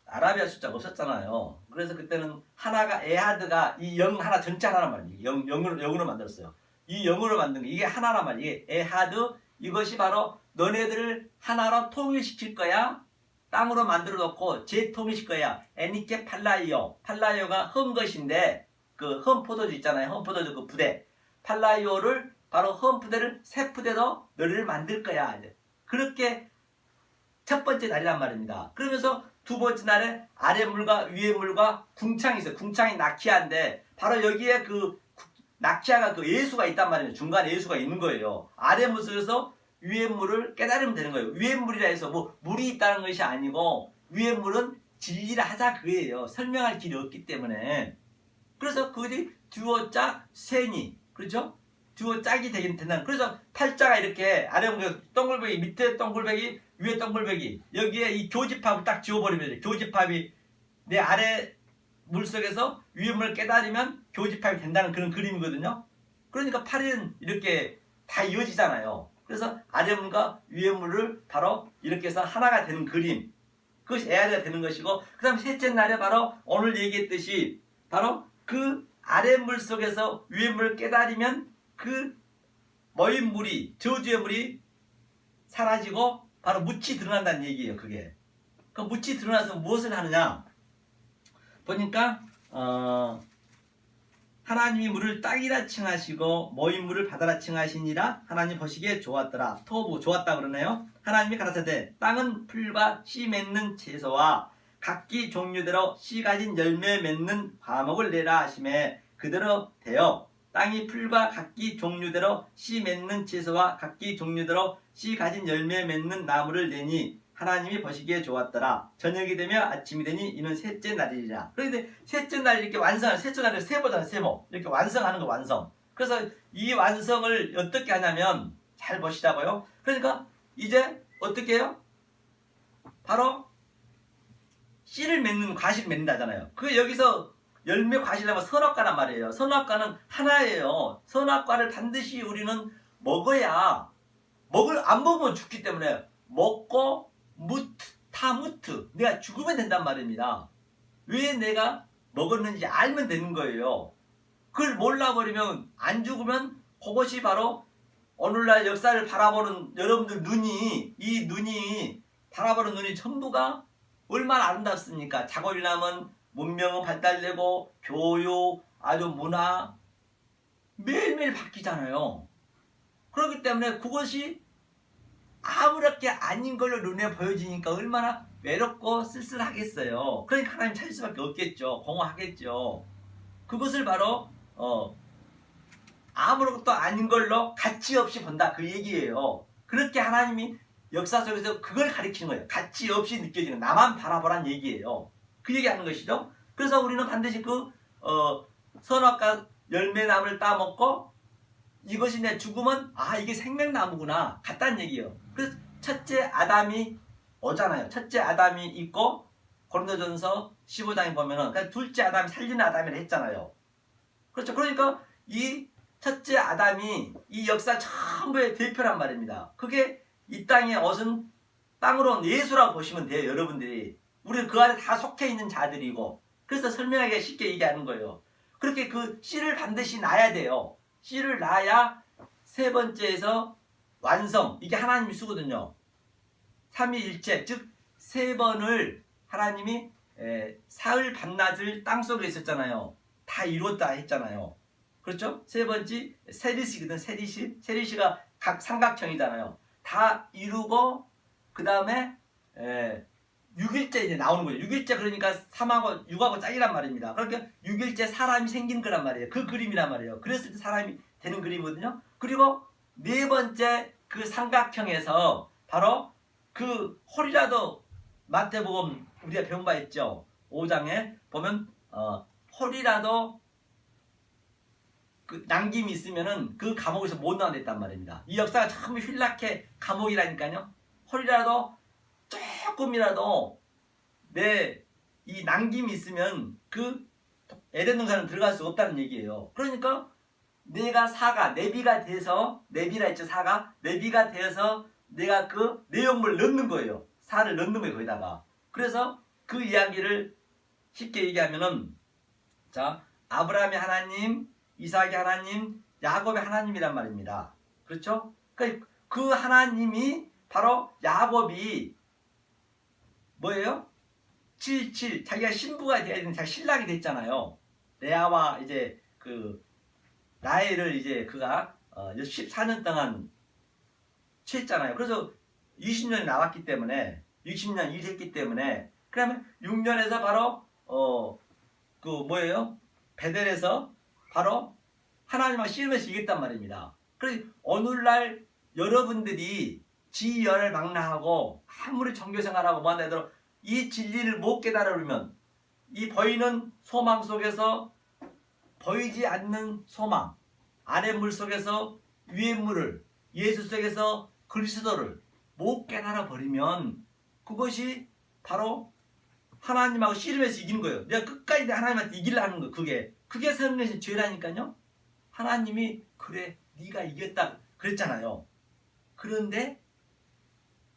아라비아 숫자가 없었잖아요. 그래서 그때는 하나가 에하드가 이 영 하나 전체 하나란 말이에요. 영으로 만들었어요. 이 영으로 만든 게 이게 하나란 말이에요. 이게 에하드 이것이 바로 너네들을 하나로 통일시킬 거야. 땅으로 만들어 놓고 재통일시킬 거야. 에니케 팔라이오. 팔라이오가 흠 것인데 그 흠 포도주 있잖아요. 흠 포도주 그 부대. 팔라이오를 바로 흠 부대를 새 부대로 너희를 만들 거야. 그렇게 첫 번째 날이란 말입니다. 그러면서 두 번째 날에 아래 물과 위에 물과 궁창이 있어요. 궁창이 나키아인데 바로 여기에 그 나키아가 그 예수가 있단 말이에요. 중간에 예수가 있는 거예요. 아래 물에서 위에 물을 깨달으면 되는 거예요. 위에 물이라 해서 뭐 물이 있다는 것이 아니고 위에 물은 진리를 하자 그거예요. 설명할 길이 없기 때문에. 그래서 그것이 듀오 짝 세니 그렇죠? 듀오 짝이 되긴 된다는. 그래서 팔자가 이렇게 아래 동글배기 밑에 동글배기 위에 동글배기 여기에 이 교집합을 딱 지워버리면 돼요. 교집합이 내 아래 물속에서 위에 물을 깨달으면 교집합이 된다는 그런 그림이거든요. 그러니까 팔은 이렇게 다 이어지잖아요. 그래서 아래 물과 위에 물을 바로 이렇게 해서 하나가 되는 그림. 그것이 에아리가 되는 것이고 그 다음 셋째 날에 바로 오늘 얘기했듯이 바로 그 아래 물 속에서 위에 물을 깨달으면 그 모인 물이 저주의 물이 사라지고 바로 묻이 드러난다는 얘기예요. 그게 그 묻이 드러나서 무엇을 하느냐 보니까 하나님이 물을 땅이라 칭하시고 모인 물을 바다라 칭하시니라 하나님 보시기에 좋았더라. 토부 좋았다 그러네요. 하나님이 가라사대 땅은 풀과 씨 맺는 채소와 각기 종류대로 씨 가진 열매 맺는 과목을 내라 하심에 그대로 되어 땅이 풀과 각기 종류대로 씨 맺는 채소와 각기 종류대로 씨 가진 열매 맺는 나무를 내니 하나님이 보시기에 좋았더라. 저녁이 되며 아침이 되니 이는 셋째 날이리라. 그런데 셋째 날 이렇게 완성하는 셋째 날을 세모잖아요. 세모 이렇게 완성하는 거 완성. 그래서 이 완성을 어떻게 하냐면 잘 보시자고요. 그러니까 이제 어떻게 해요? 바로 씨를 맺는 과실을 맺는다잖아요. 그 여기서 열매 과실이라면 선악과란 말이에요. 선악과는 하나예요. 선악과를 반드시 우리는 먹어야 안 먹으면 죽기 때문에 먹고 타무트 내가 죽으면 된단 말입니다. 왜 내가 먹었는지 알면 되는 거예요. 그걸 몰라버리면 안 죽으면 그것이 바로 오늘날 역사를 바라보는 여러분들 이 눈이 바라보는 눈이 전부가 얼마나 아름답습니까? 작업이 나면 문명은 발달되고 교육, 아주 문화 매일매일 바뀌잖아요. 그렇기 때문에 그것이 아무렇게 아닌 걸로 눈에 보여지니까 얼마나 외롭고 쓸쓸하겠어요. 그러니까 하나님 찾을 수밖에 없겠죠. 공허하겠죠. 그것을 바로 아무것도 아닌 걸로 가치 없이 본다 그 얘기예요. 그렇게 하나님이 역사 속에서 그걸 가리키는 거예요. 가치 없이 느껴지는 나만 바라보란 얘기예요. 그 얘기하는 것이죠. 그래서 우리는 반드시 그 선악과 열매나무를 따먹고 이것이 내 죽으면 이게 생명나무구나 같다는 얘기예요. 그래서 첫째 아담이 오잖아요. 첫째 아담이 있고 고린도전서 15장에 보면은 그러니까 둘째 아담이 살리는 아담이라 했잖아요. 그렇죠. 그러니까 이 첫째 아담이 이 역사 전부의 대표란 말입니다. 그게 이 땅에 얻은 땅으로 온 예수라고 보시면 돼요. 여러분들이 우리는 그 안에 다 속해 있는 자들이고 그래서 설명하기가 쉽게 얘기하는 거예요. 그렇게 그 씨를 반드시 낳아야 돼요. 씨를 낳아야 세 번째에서 완성 이게 하나님이 쓰거든요. 삼위일체 즉 세 번을 하나님이 사흘 밤낮을 땅속에 있었잖아요. 다 이루었다 했잖아요. 그렇죠? 세 번째 세리시거든. 세리시가 각 삼각형이잖아요. 다 이루고 그 다음에 6일째 이제 나오는 거죠. 6일째 그러니까 3하고 6하고 짝이란 말입니다. 그러니까 6일째 사람이 생긴 거란 말이에요. 그 그림이란 말이에요. 그랬을 때 사람이 되는 그림이거든요. 그리고 네 번째 그 삼각형에서 바로 그 홀이라도 마태복음 우리가 배운 바 있죠. 5장에 보면 홀이라도 그 남김이 있으면은 그 감옥에서 못 나온댔단 말입니다. 이 역사가 전부 휠라케 감옥이라니까요. 홀이라도 조금이라도 내 이 남김이 있으면 그 에덴 동산은 들어갈 수 없다는 얘기예요. 그러니까 내가 사가 내비가 돼서 내비라 했죠. 사가 내비가 되어서 내가 그 내용물 넣는 거예요. 사를 넣는 거예요. 거기다가. 그래서 그 이야기를 쉽게 얘기하면은 자 아브라함의 하나님, 이삭의 하나님, 야곱의 하나님이란 말입니다. 그렇죠? 그러니까 그 하나님이 바로 야곱이 뭐예요? 77 자기가 신부가 되어야 되는 자기 신랑이 됐잖아요. 레아와 이제 그 라헬을 이제 그가 14년 동안 취했잖아요. 그래서 20년이 나왔기 때문에 60년 일했기 때문에 그러면 6년에서 바로 그 뭐예요? 베델에서 바로 하나님과 씨름해서 이겼단 말입니다. 그래서 오늘날 여러분들이 지연을 망라하고 아무리 종교생활하고 뭐한다 해도 이 진리를 못 깨달으면 이 보이는 소망 속에서 보이지 않는 소망 아래 물 속에서 위의 물을 예수 속에서 그리스도를 못 깨달아 버리면 그것이 바로 하나님하고 씨름해서 이기는 거예요. 내가 끝까지 하나님한테 이기려는 거 그게 성령의 죄라니까요. 하나님이 그래 네가 이겼다 그랬잖아요. 그런데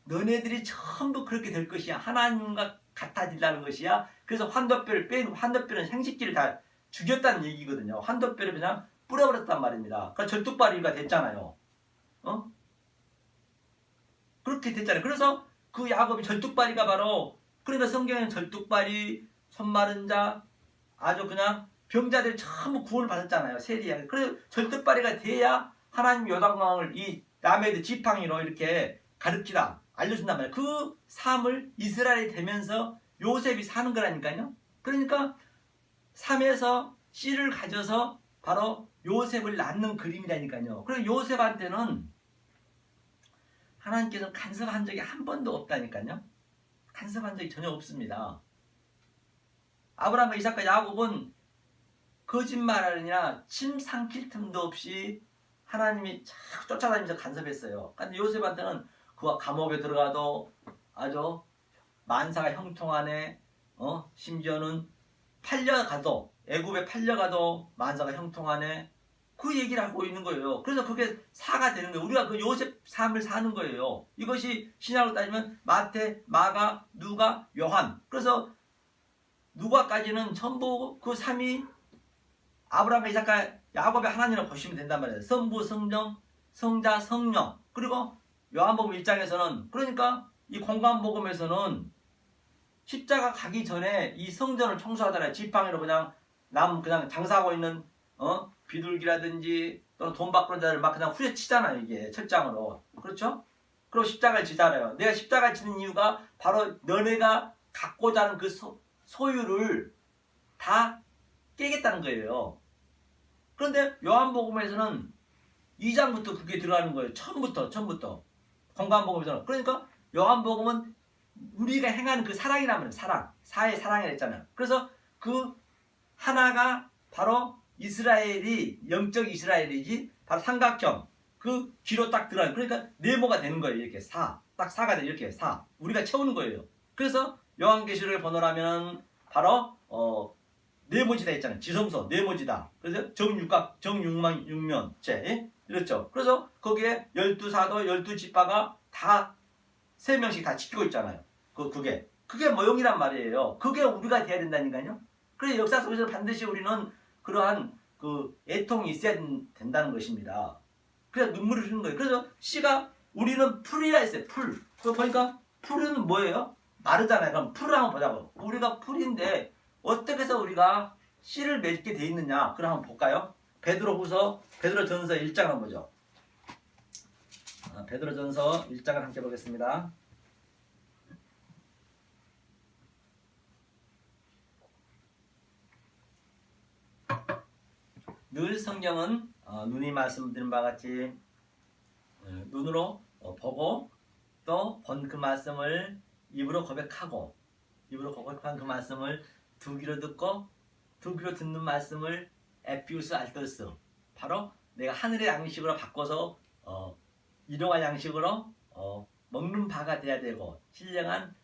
너네들이 전부 그렇게 될 것이야. 하나님과 같아지려는 것이야. 그래서 환도뼈를 뺀 환도뼈는 생식기를 다 죽였다는 얘기거든요. 환도뼈를 그냥 뿌려버렸단 말입니다. 그러니까 절뚝발이가 됐잖아요. 그렇게 됐잖아요. 그래서 그 야곱이 절뚝발이가 바로 그러니까 성경에는 절뚝발이 손마른 자 아주 그냥 병자들 전부 구원을 받았잖아요. 세리야. 그래서 절뚝발이가 돼야 하나님 요단강을 이 라메드 지팡이로 이렇게 가르치라 알려준단 말이에요. 그 삶을 이스라엘이 되면서 요셉이 사는 거라니까요. 그러니까 삶에서 씨를 가져서 바로 요셉을 낳는 그림이라니까요. 그리고 요셉한테는 하나님께서 간섭한 적이 한 번도 없다니까요. 간섭한 적이 전혀 없습니다. 아브라함과 이삭과 야곱은 거짓말하느냐 침 삼킬 틈도 없이 하나님이 자꾸 쫓아다니면서 간섭했어요. 근데 요셉한테는 그가 감옥에 들어가도 아주 만사가 형통하네. 심지어는 팔려가도 애굽에 팔려가도 만사가 형통하네. 그 얘기를 하고 있는 거예요. 그래서 그게 사가 되는 거예요. 우리가 그 요셉 삶을 사는 거예요. 이것이 신약으로 따지면 마태, 마가, 누가, 요한. 그래서 누가까지는 전부 그 삶이 아브라함과 이삭과 야곱의 하나님을 보시면 된단 말이에요. 성부, 성령, 성자, 성령. 그리고 요한복음 1장에서는 그러니까 이 공관복음에서는 십자가 가기 전에 이 성전을 청소하잖아요. 지팡이로 그냥 남 그냥 장사하고 있는 비둘기라든지 또는 돈 바꾸는 자를 막 그냥 후려치잖아요. 이게 철장으로. 그렇죠? 그리고 십자가를 지잖아요. 내가 십자가를 지는 이유가 바로 너네가 갖고자 하는 그 소유를 다 깨겠다는 거예요. 그런데 요한복음에서는 2장부터 그게 들어가는 거예요. 처음부터. 공관복음에서는. 그러니까 요한복음은 우리가 행하는 그 사랑이란 말이에요. 사랑. 사의 사랑이라 했잖아요. 그래서 그 하나가 바로 이스라엘이 영적 이스라엘이지 바로 삼각형 그 귀로 딱 들어가는 그러니까 네모가 되는 거예요. 이렇게 딱 사가 돼 이렇게 우리가 채우는 거예요. 그래서 요한계시록의 번호라면 바로 네모지다 했잖아요. 지성소 네모지다. 그래서 정육각 정육만 육면체 이렇죠. 그래서 거기에 12사도 12지파가 다 3명씩 다 지키고 있잖아요. 그게 모형이란 말이에요. 그게 우리가 돼야 된다니까요. 그래서 역사 속에서 반드시 우리는 그러한 그 애통이 있어야 된다는 것입니다. 그래서 눈물을 흘리는 거예요. 그래서 씨가 우리는 풀이라 했어요. 풀. 그거 보니까 풀은 뭐예요? 마르잖아요. 그럼 풀을 한번 보자고. 우리가 풀인데 어떻게 해서 우리가 씨를 맺게 돼 있느냐? 그럼 한번 볼까요? 베드로전서 1장을 한번 보죠. 베드로전서 1장을 함께 보겠습니다. 늘 성경은 눈이 말씀드린 바와 같이 눈으로 보고 또 본 그 말씀을 입으로 고백하고 입으로 고백한 그 말씀을 두 귀로 듣고 두 귀로 듣는 말씀을 에피우스 알토스 바로 내가 하늘의 양식으로 바꿔서 일용할 양식으로 먹는 바가 돼야 되고 신령한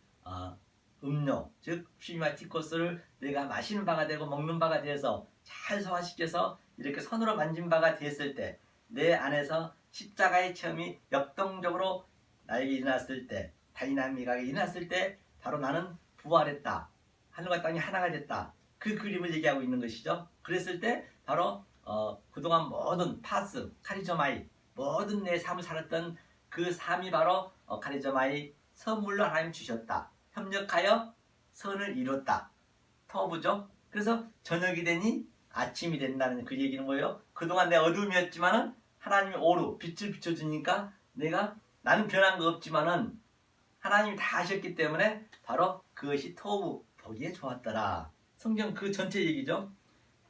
음료, 즉 퓨마티코스를 내가 마시는 바가 되고 먹는 바가 되어서 잘 소화시켜서 이렇게 손으로 만진 바가 되었을 때, 내 안에서 십자가의 체험이 역동적으로 나에게 일어났을 때, 다이나믹하게 일어났을 때 바로 나는 부활했다, 하늘과 땅이 하나가 됐다, 그 그림을 얘기하고 있는 것이죠. 그랬을 때 바로 그동안 모든 파스, 카리조마이, 모든 내 삶을 살았던 그 삶이 바로 카리조마이 선물로 하나님 주셨다. 협력하여 선을 이뤘다. 터부죠. 그래서 저녁이 되니 아침이 된다는 그 얘기는 뭐예요? 그동안 내 어둠이었지만은 하나님이 오루 빛을 비춰주니까 나는 변한 거 없지만은 하나님이 다 하셨기 때문에 바로 그것이 터부, 보기에 좋았더라. 성경 그 전체 얘기죠.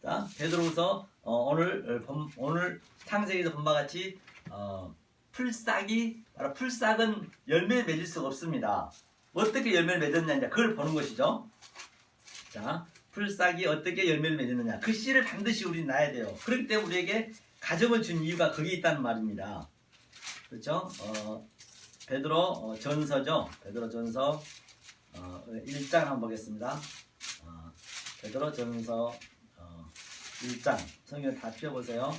자, 베드로후서 오늘 창세기에서 본 바와 같이 풀싹은 열매를 맺을 수가 없습니다. 어떻게 열매를 맺었냐, 그걸 보는 것이죠. 자, 풀싹이 어떻게 열매를 맺었느냐, 그 씨를 반드시 우리는 낳아야 돼요. 그렇기 때문에 우리에게 가정을 준 이유가 거기에 있다는 말입니다. 그렇죠? 베드로 전서죠. 베드로 전서 1장 한번 보겠습니다. 베드로 전서 1장 성경 다 펴보세요.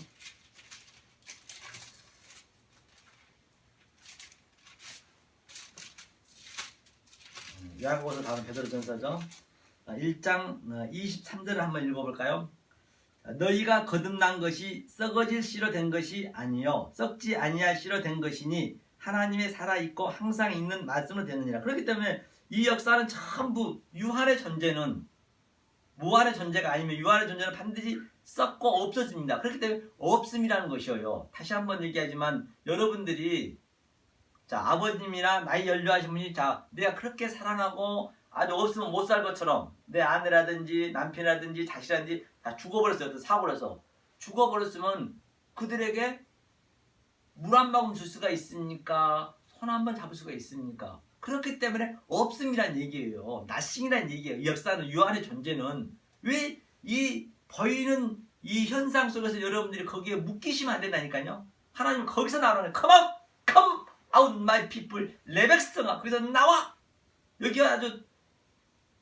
야고보서 다음 베드로 전서죠. 1장 23절을 한번 읽어볼까요? 너희가 거듭난 것이 썩어질 씨로 된 것이 아니요 썩지 아니할 씨로 된 것이니 하나님의 살아있고 항상 있는 말씀으로 되느니라. 그렇기 때문에 이 역사는 전부 유한의 존재는 무한의 존재가 아니면 유한의 존재는 반드시 썩고 없어집니다. 그렇기 때문에 없음이라는 것이에요. 다시 한번 얘기하지만 여러분들이 아버님이나 나이 연료하신 분이 내가 그렇게 사랑하고 아주 없으면 못 살 것처럼 내 아내라든지 남편이라든지 자식이라든지 다 죽어버렸어요. 어떤 사고를 해서 죽어버렸으면 그들에게 물 한 모금 줄 수가 있습니까? 손 한 번 잡을 수가 있습니까? 그렇기 때문에 없음이란 얘기예요. 나싱이란 얘기예요. 이 역사는 유한의 존재는 왜 이 보이는 이 현상 속에서 여러분들이 거기에 묶이시면 안 된다니까요. 하나님은 거기서 나오는 come out my people 레벡스가 거기서 나와. 여기가 아주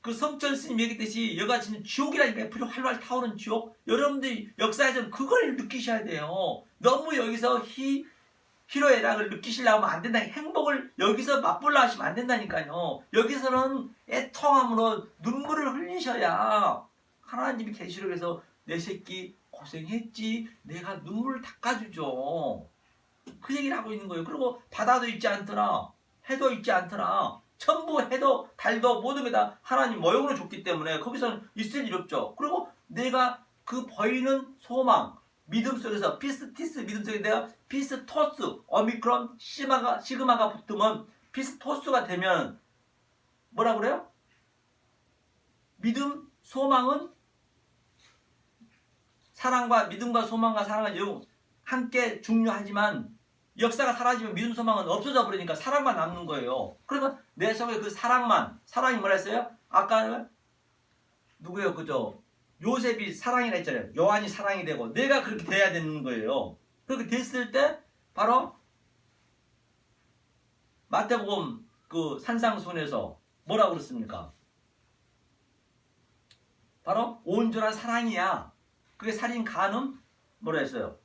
그 성전 스님이 얘기했듯이 여기가 지금 지옥이라니까요. 불이 활활 타오르는 지옥. 여러분들이 역사에서는 그걸 느끼셔야 돼요. 너무 여기서 희로애락을 느끼시려고 하면 안 된다. 행복을 여기서 맛보려 하시면 안 된다니까요. 여기서는 애통함으로 눈물을 흘리셔야 하나님이 계시록에서 내 새끼 고생했지, 내가 눈물을 닦아주죠. 그 얘기를 하고 있는 거예요. 그리고 바다도 있지 않더라, 해도 있지 않더라, 전부 해도 달도 모든 게 다 하나님 모형으로 줬기 때문에 거기서는 있을 일 없죠. 그리고 내가 그 보이는 소망, 믿음 속에서 피스티스 믿음 속에 내가 피스토스, 오미크론, 시그마가 붙으면 피스토스가 되면 뭐라 그래요? 믿음, 소망은 믿음과 소망과 사랑은 함께 중요하지만 역사가 사라지면 믿음, 소망은 없어져 버리니까 사랑만 남는 거예요. 그러면 내 속에 그 사랑이 뭐라 했어요? 아까 누구예요? 그죠? 요셉이 사랑이라 했잖아요. 요한이 사랑이 되고 내가 그렇게 돼야 되는 거예요. 그렇게 됐을 때 바로 마태복음 그 산상순에서 뭐라고 그랬습니까? 바로 온전한 사랑이야. 그게 살인 간음 뭐라 했어요?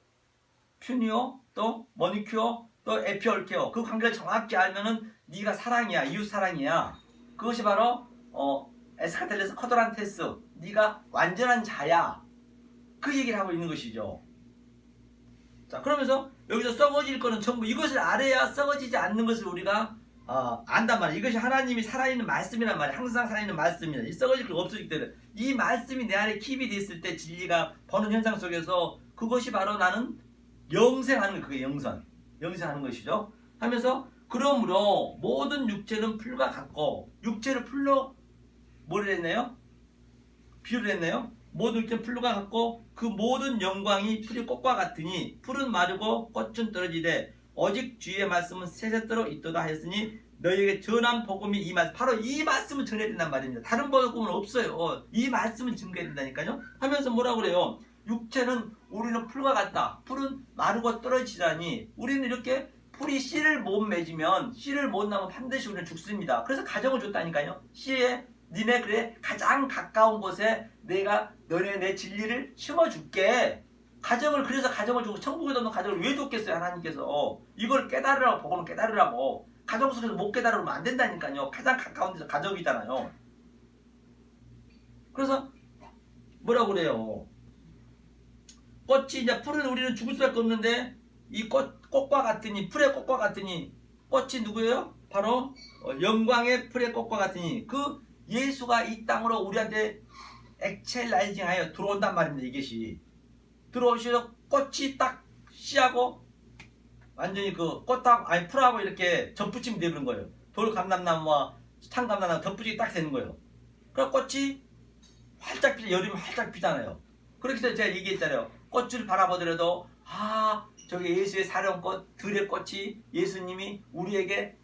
퓨니오 또 머니큐어 또 에피올케어, 그 관계를 정확히 알면은 네가 사랑이야, 이웃 사랑이야. 그것이 바로 에스카텔레스 커도란테스, 네가 완전한 자야. 그 얘기를 하고 있는 것이죠. 자, 그러면서 여기서 썩어질 거는 전부 이것을 알아야 썩어지지 않는 것을 우리가 안단 말이에요. 이것이 하나님이 살아있는 말씀이란 말이에요. 항상 살아있는 말씀이다. 이 썩어질 거 없어지기 때문에 이 말씀이 내 안에 킵이 됐을 때 진리가 보는 현상 속에서 그것이 바로 나는 영생하는, 그게 영생하는 것이죠. 하면서 그러므로 모든 육체는 풀과 같고, 육체를 풀로 뭐를 했네요? 비유를 했네요. 모든 육체는 풀과 같고 그 모든 영광이 풀이 꽃과 같으니 풀은 마르고 꽃은 떨어지되 오직 주의 말씀은 세세토록 있도다 하였으니 너희에게 전한 복음이 이 말씀, 바로 이 말씀을 전해야 된단 말입니다. 다른 복음은 없어요. 이 말씀을 증거해야 된다니까요. 하면서 뭐라고 그래요? 육체는 우리는 풀과 같다. 풀은 마르고 떨어지다니 우리는 이렇게 풀이 씨를 못 맺으면, 씨를 못 나면 반드시 우리는 죽습니다. 그래서 가정을 줬다니까요. 씨에 니네 그래 가장 가까운 곳에 내가 너네 내 진리를 심어줄게. 가정을 그래서 가정을 주고 천국에 없는 가정을 왜 줬겠어요 하나님께서. 이걸 깨달으라고 복음을 깨달으라고. 가정 속에서 못 깨달으면 안 된다니까요. 가장 가까운 데서 가정이잖아요. 그래서 뭐라고 그래요. 꽃이 이제 풀은 우리는 죽을 수밖에 없는데 이 꽃과 같으니 풀의 꽃과 같으니 꽃이 누구예요? 바로 영광의 풀의 꽃과 같으니 그 예수가 이 땅으로 우리한테 엑셀라이징하여 들어온단 말입니다. 이것이 들어오셔서 꽃이 딱 씨하고 완전히 그 꽃하고 아니 풀하고 이렇게 접붙임이 되는 거예요. 돌감람나무와 창감람나무 덧붙이기 딱 되는 거예요. 그럼 꽃이 활짝 피죠. 여름에 활짝 피잖아요. 그렇게 해서 제가 얘기했잖아요. 꽃을 바라보더라도 저기 예수의 사령꽃 들의 꽃이 예수님이 우리에게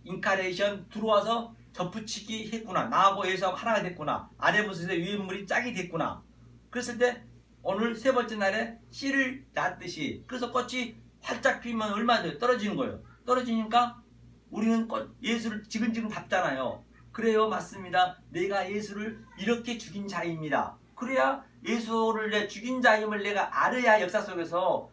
인카레이션 들어와서 접붙이기 했구나. 나하고 예수하고 하나가 됐구나. 아래 무엇에 위에 물이 짝이 됐구나. 그랬을 때 오늘 세 번째 날에 씨를 낳듯이 그래서 꽃이 활짝 피면 얼마나 돼요? 떨어지는 거예요. 떨어지니까 우리는 예수를 지근지근 밟잖아요. 그래요, 맞습니다. 내가 예수를 이렇게 죽인 자입니다. 그래야 예수를 내 죽인 자임을 내가 알아야 역사 속에서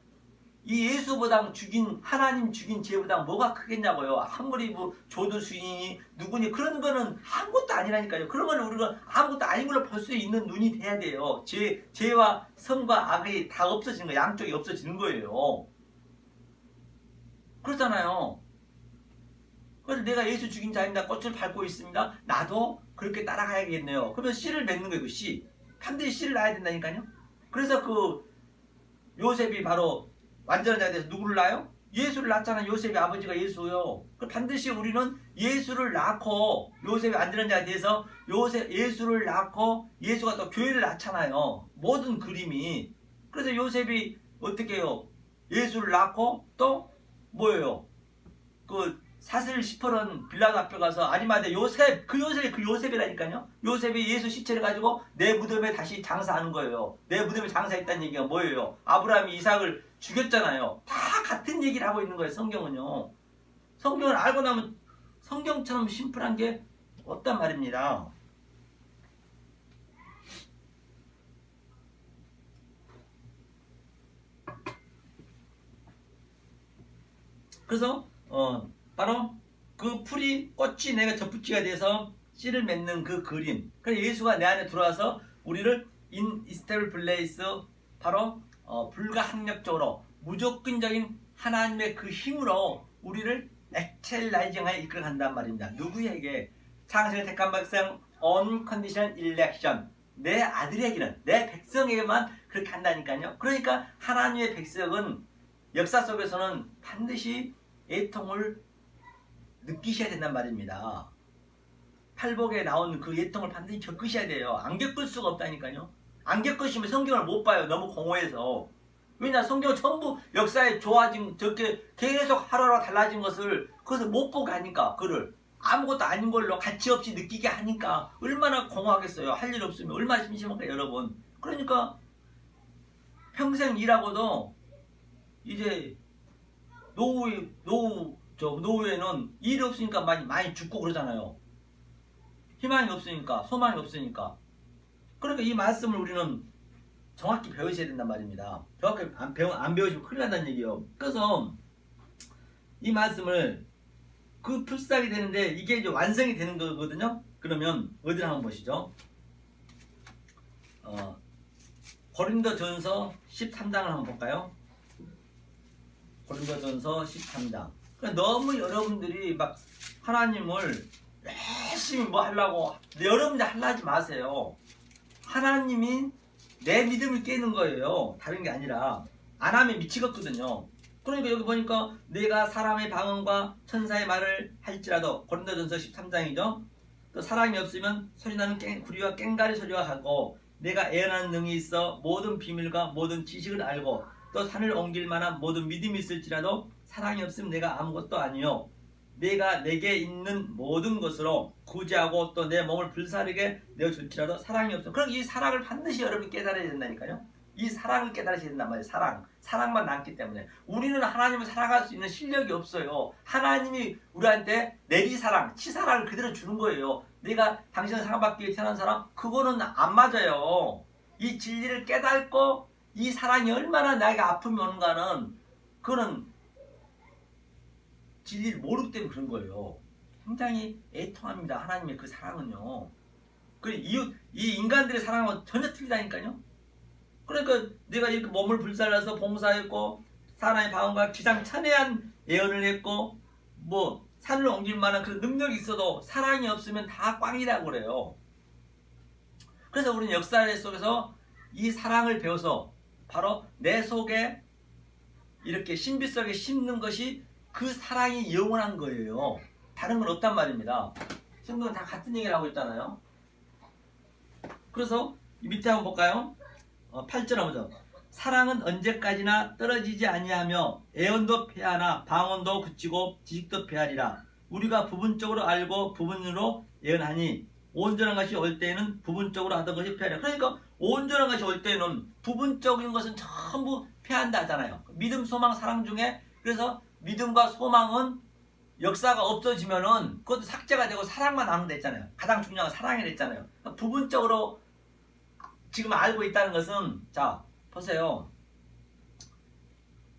이 예수보다 죽인 하나님 죽인 죄보다 뭐가 크겠냐고요. 아무리 뭐 조두수인이 누구니 그런 거는 아무것도 아니라니까요. 그런 거는 우리가 아무것도 아닌 걸로 볼 수 있는 눈이 돼야 돼요. 죄와 선과 악이 다 없어지는 거예요. 양쪽이 없어지는 거예요. 그렇잖아요. 그래서 내가 예수 죽인 자입니다. 꽃을 밟고 있습니다. 나도 그렇게 따라가야겠네요. 그러면 씨를 맺는 거예요. 그 씨. 반드시 씨를 낳아야 된다니까요. 그래서 그 요셉이 바로 완전한 자가 돼서 누구를 낳아요? 예수를 낳잖아요. 요셉의 아버지가 예수요. 반드시 우리는 예수를 낳고 요셉의 완전한 자가 돼서 예수를 낳고 예수가 또 교회를 낳잖아요. 모든 그림이. 그래서 요셉이 어떻게 해요? 예수를 낳고 또 뭐예요? 그 사슬 시퍼런 빌라도 앞에 가서 아니마대 요셉 그 요셉이라니까요. 요셉이 예수 시체를 가지고 내 무덤에 다시 장사하는 거예요. 내 무덤에 장사했다는 얘기가 뭐예요? 아브라함이 이삭을 죽였잖아요. 다 같은 얘기를 하고 있는 거예요. 성경은요. 성경을 알고 나면 성경처럼 심플한 게 없단 말입니다. 그래서 바로 그 풀이 꽃이 내가 접붙이가 돼서 씨를 맺는 그 그림. 그래서 예수가 내 안에 들어와서 우리를 in stable place 바로 불가항력적으로 무조건적인 하나님의 그 힘으로 우리를 엑셀라이징하여 이끌어간단 말입니다. 누구에게? 창세를 택한 백성 unconditional election. 내 아들에게는 내 백성에게만 그렇게 한다니까요. 그러니까 하나님의 백성은 역사 속에서는 반드시 애통을 느끼셔야 된단 말입니다. 팔복에 나온 그 애통을 반드시 겪으셔야 돼요. 안 겪을 수가 없다니까요. 안 겪으시면 성경을 못 봐요. 너무 공허해서. 왜냐 성경 전부 역사에 좋아진 저렇게 계속 하루하루 달라진 것을 그것을 못 보게 하니까 그를 아무것도 아닌 걸로 가치 없이 느끼게 하니까 얼마나 공허하겠어요. 할 일 없으면 얼마나 심심한가 여러분. 그러니까 평생 일하고도 이제 노후에는 일이 없으니까 많이 죽고 그러잖아요. 희망이 없으니까, 소망이 없으니까. 그러니까 이 말씀을 우리는 정확히 배우셔야 된단 말입니다. 정확히 안 배우시면 큰일 난다는 얘기예요. 그래서 이 말씀을 그 풀싹이 되는데 이게 이제 완성이 되는 거거든요. 그러면 어디를 한번 보시죠. 고린도전서 13장을 한번 볼까요? 고린도전서 13장. 그러니까 너무 여러분들이 막 하나님을 열심히 뭐 하려고 여러분들 하지 마세요. 하나님이 내 믿음을 깨는 거예요. 다른 게 아니라 안 하면 미치겠거든요. 그러니까 여기 보니까 내가 사람의 방언과 천사의 말을 할지라도 고린도전서 13장이죠. 또 사랑이 없으면 소리나는 구리와 꽹과리 소리와 같고 내가 애언하는 능이 있어 모든 비밀과 모든 지식을 알고 또 산을 옮길 만한 모든 믿음이 있을지라도 사랑이 없으면 내가 아무것도 아니요. 내가 내게 있는 모든 것으로 구제하고 또 내 몸을 불사르게 내어줄지라도 사랑이 없어. 그럼 이 사랑을 반드시 여러분이 깨달아야 된다니까요. 이 사랑을 깨달으셔야 된단 말이에요. 사랑만 남기 때문에 우리는 하나님을 사랑할 수 있는 실력이 없어요. 하나님이 우리한테 내리사랑, 치사랑을 그대로 주는 거예요. 내가 당신을 사랑받기 위해 태어난 사람, 그거는 안 맞아요. 이 진리를 깨닫고 이 사랑이 얼마나 나에게 아픔이 오는가는, 그거는 진리를 모르기 때문에 그런 거예요. 굉장히 애통합니다. 하나님의 그 사랑은요. 그리고 이 인간들의 사랑은 전혀 틀리다니까요. 그러니까 내가 이렇게 몸을 불살라서 봉사했고 사나의 바움과 기상천외한 예언을 했고 뭐 산을 옮길 만한 그런 능력이 있어도 사랑이 없으면 다 꽝이라고 그래요. 그래서 우리는 역사 속에서 이 사랑을 배워서 바로 내 속에 이렇게 신비속에 심는 것이 그 사랑이 영원한 거예요. 다른 건 없단 말입니다. 성경은 다 같은 얘기를 하고 있잖아요. 그래서 밑에 한번 볼까요? 8절 한번 보죠. 사랑은 언제까지나 떨어지지 아니하며 애언도 패하나 방언도 그치고 지식도 패하리라. 우리가 부분적으로 알고 부분으로 예언하니 온전한 것이 올 때에는 부분적으로 하던 것이 패하리라. 그러니까 온전한 것이 올 때는 부분적인 것은 전부 패한다 하잖아요. 믿음, 소망, 사랑 중에, 그래서 믿음과 소망은 역사가 없어지면은 그것도 삭제가 되고 사랑만 남는 데 있잖아요. 가장 중요한 건 사랑이 됐잖아요. 그러니까 부분적으로 지금 알고 있다는 것은, 자 보세요.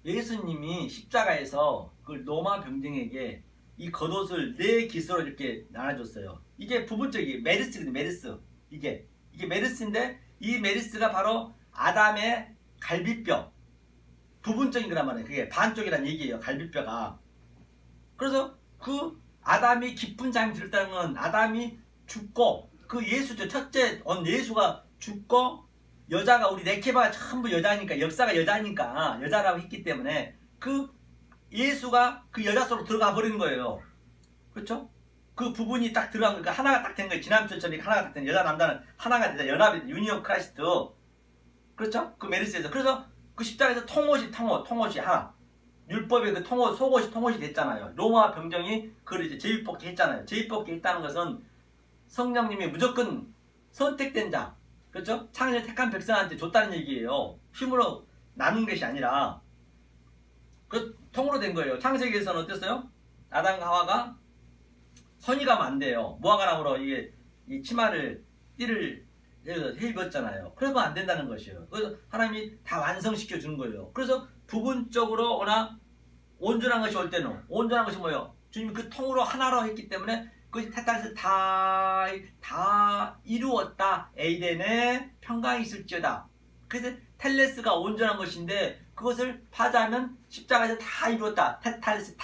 예수님이 십자가에서 그 로마 병정에게 이 겉옷을 4깃으로 이렇게 나눠줬어요. 이게 부분적이에요. 메르스거든요. 메르스. 이게 메르스인데, 이 메르스가 바로 아담의 갈비뼈, 부분적인 거란 말이에요. 그게 반쪽이란 얘기예요. 갈비뼈가. 그래서 그 아담이 깊은 잠이 들었다는 건 아담이 죽고, 그 예수죠. 첫째 예수가 죽고, 여자가, 우리 네케바가 전부 여자니까, 역사가 여자니까 여자라고 했기 때문에 그 예수가 그 여자 속으로 들어가 버리는 거예요. 그렇죠? 그 부분이 딱 들어간 거니까 하나가 딱 된 거예요. 지난주처럼 하나가 딱 된, 여자 남자는 하나가 되다, 연합이 되다, 유니온 크라이스트. 그렇죠? 그 메르스에서. 그래서 그 십자가에서 통옷이 하나, 율법의 그 속옷이 됐잖아요. 로마 병정이 그걸 이제 제위뽑기 했잖아요. 제위뽑기 했다는 것은 성령님이 무조건 선택된 자, 그렇죠? 창세를 택한 백성한테 줬다는 얘기예요. 힘으로 나눈 것이 아니라 그 통으로 된 거예요. 창세기에서는 어땠어요? 아담과 하와가 선이 가면 안 돼요. 무화과나무로 이게 이 치마를, 띠를 해 입었잖아요. 그러면 안 된다는 것이에요. 그래서 하나님이 다 완성시켜 주는 거예요. 그래서 부분적으로 오나 온전한 것이 올 때는, 온전한 것이 뭐예요? 주님이 그 통으로 하나로 했기 때문에 그것이 태탈에서 다 이루었다. 에이덴에 평강이 있을지어다. 그래서 텔레스가 온전한 것인데, 그것을 파자하면 십자가에서 다 이루었다. 테탈에서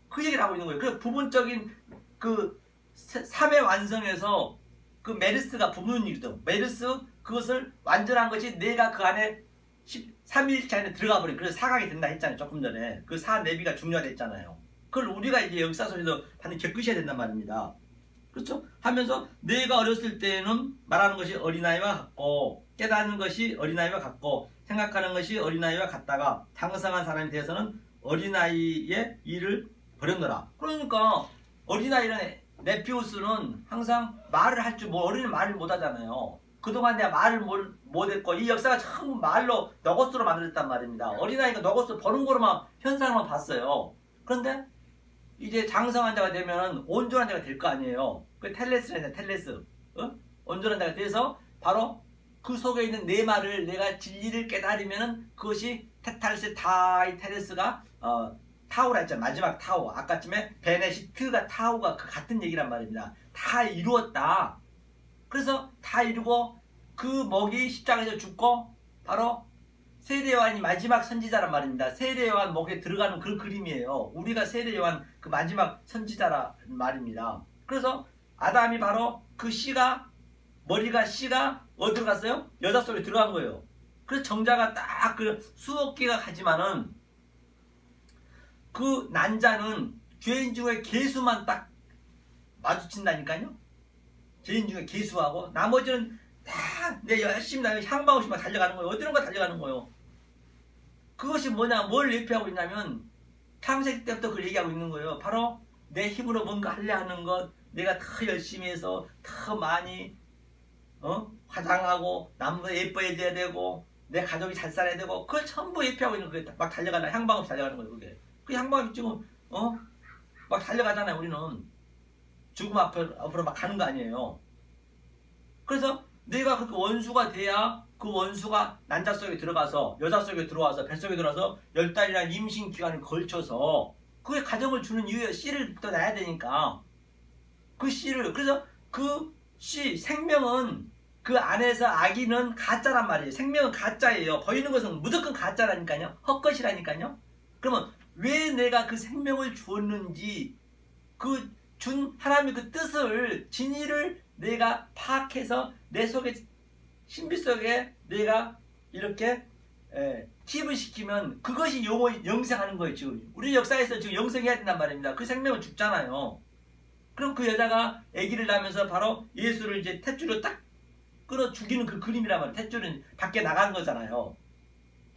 그 얘기를 하고 있는 거예요. 그래서 부분적인 그 3의 완성에서 그 메르스가 부분이거든. 메르스, 그것을 완전한 것이 내가 그 안에 3일치 안에 들어가 버린, 그래서 사각이 된다 했잖아요. 조금 전에 그 사내비가 중요하댔잖아요. 그걸 우리가 이제 역사 속에서 반드시 겪으셔야 된단 말입니다. 그렇죠? 하면서 내가 어렸을 때는 말하는 것이 어린아이와 같고, 깨닫는 것이 어린아이와 같고, 생각하는 것이 어린아이와 같다가 장성한 사람이 되어서는 어린아이의 일을 버렸노라. 그러니까 어린아이는, 네피우스는 항상 말을 할 줄, 어린이 말을 못 하잖아요. 그동안 내가 말을 못했고, 이 역사가 전부 말로 너고스로 만들었단 말입니다. 어린아이가 너고스 버는 거로만 현상만 봤어요. 그런데 이제 장성한 자가 되면 온전한 자가 될 거 아니에요. 그 텔레스라는 텔레스, 온전한 자가 돼서 바로 그 속에 있는 내 말을, 내가 진리를 깨달으면은 그것이 테탈스 타이 테레스가 타우라 했잖아요. 마지막 타우. 아까쯤에 베네시트가 타우가 그 같은 얘기란 말입니다. 다 이루었다. 그래서 다 이루고 그 목이 십자가에서 죽고 바로 세례 요한이 마지막 선지자란 말입니다. 세례 요한 목에 들어가는 그 그림이에요. 우리가 세례 요한 그 마지막 선지자란 말입니다. 그래서 아담이 바로 그 씨가, 머리가 씨가 어디로 갔어요? 여자 속에 들어간 거예요. 그래서 정자가 딱 그 수억 개가 가지만은 그 난자는 죄인 중에 개수만 딱 마주친다니까요. 죄인 중에 개수하고 나머지는 다 내 열심히 향방 없이 막 달려가는 거예요. 어디론가 달려가는 거예요. 그것이 뭐냐, 뭘 예표하고 있냐면 창세기 때부터 그걸 얘기하고 있는 거예요. 바로 내 힘으로 뭔가 하려 하는 것, 내가 더 열심히 해서 더 많이 화장하고 남보다 예뻐해져야 되고 내 가족이 잘 살아야 되고, 그걸 전부 예표하고 있는 거예요. 막 달려가는, 향방 없이 달려가는 거예요. 그게 그 향방 없이 지금 막 달려가잖아요. 우리는 죽음 앞으로 막 가는 거 아니에요. 그래서 내가 그렇게 원수가 돼야 그 원수가 난자 속에 들어가서 여자 속에 들어와서 뱃속에 들어와서 10달이라는 임신 기간을 걸쳐서 그게 가정을 주는 이유에 씨를 또 낳아야 되니까 그 씨를 그래서 그 씨 생명은 그 안에서 아기는 가짜란 말이에요. 생명은 가짜예요. 보이는 것은 무조건 가짜라니까요. 헛것이라니까요. 그러면 왜 내가 그 생명을 주었는지 그 준 하나님의 그 뜻을 진리를 내가 파악해서 내 속에 신비 속에 내가 이렇게 팁을 시키면 그것이 영생하는 거예요. 지금 우리 역사에서 지금 영생해야 된단 말입니다. 그 생명은 죽잖아요. 그럼 그 여자가 아기를 낳으면서 바로 예수를 이제 탯줄로 딱 끌어 죽이는 그 그림이란 말이에요. 탯줄은 밖에 나간 거잖아요.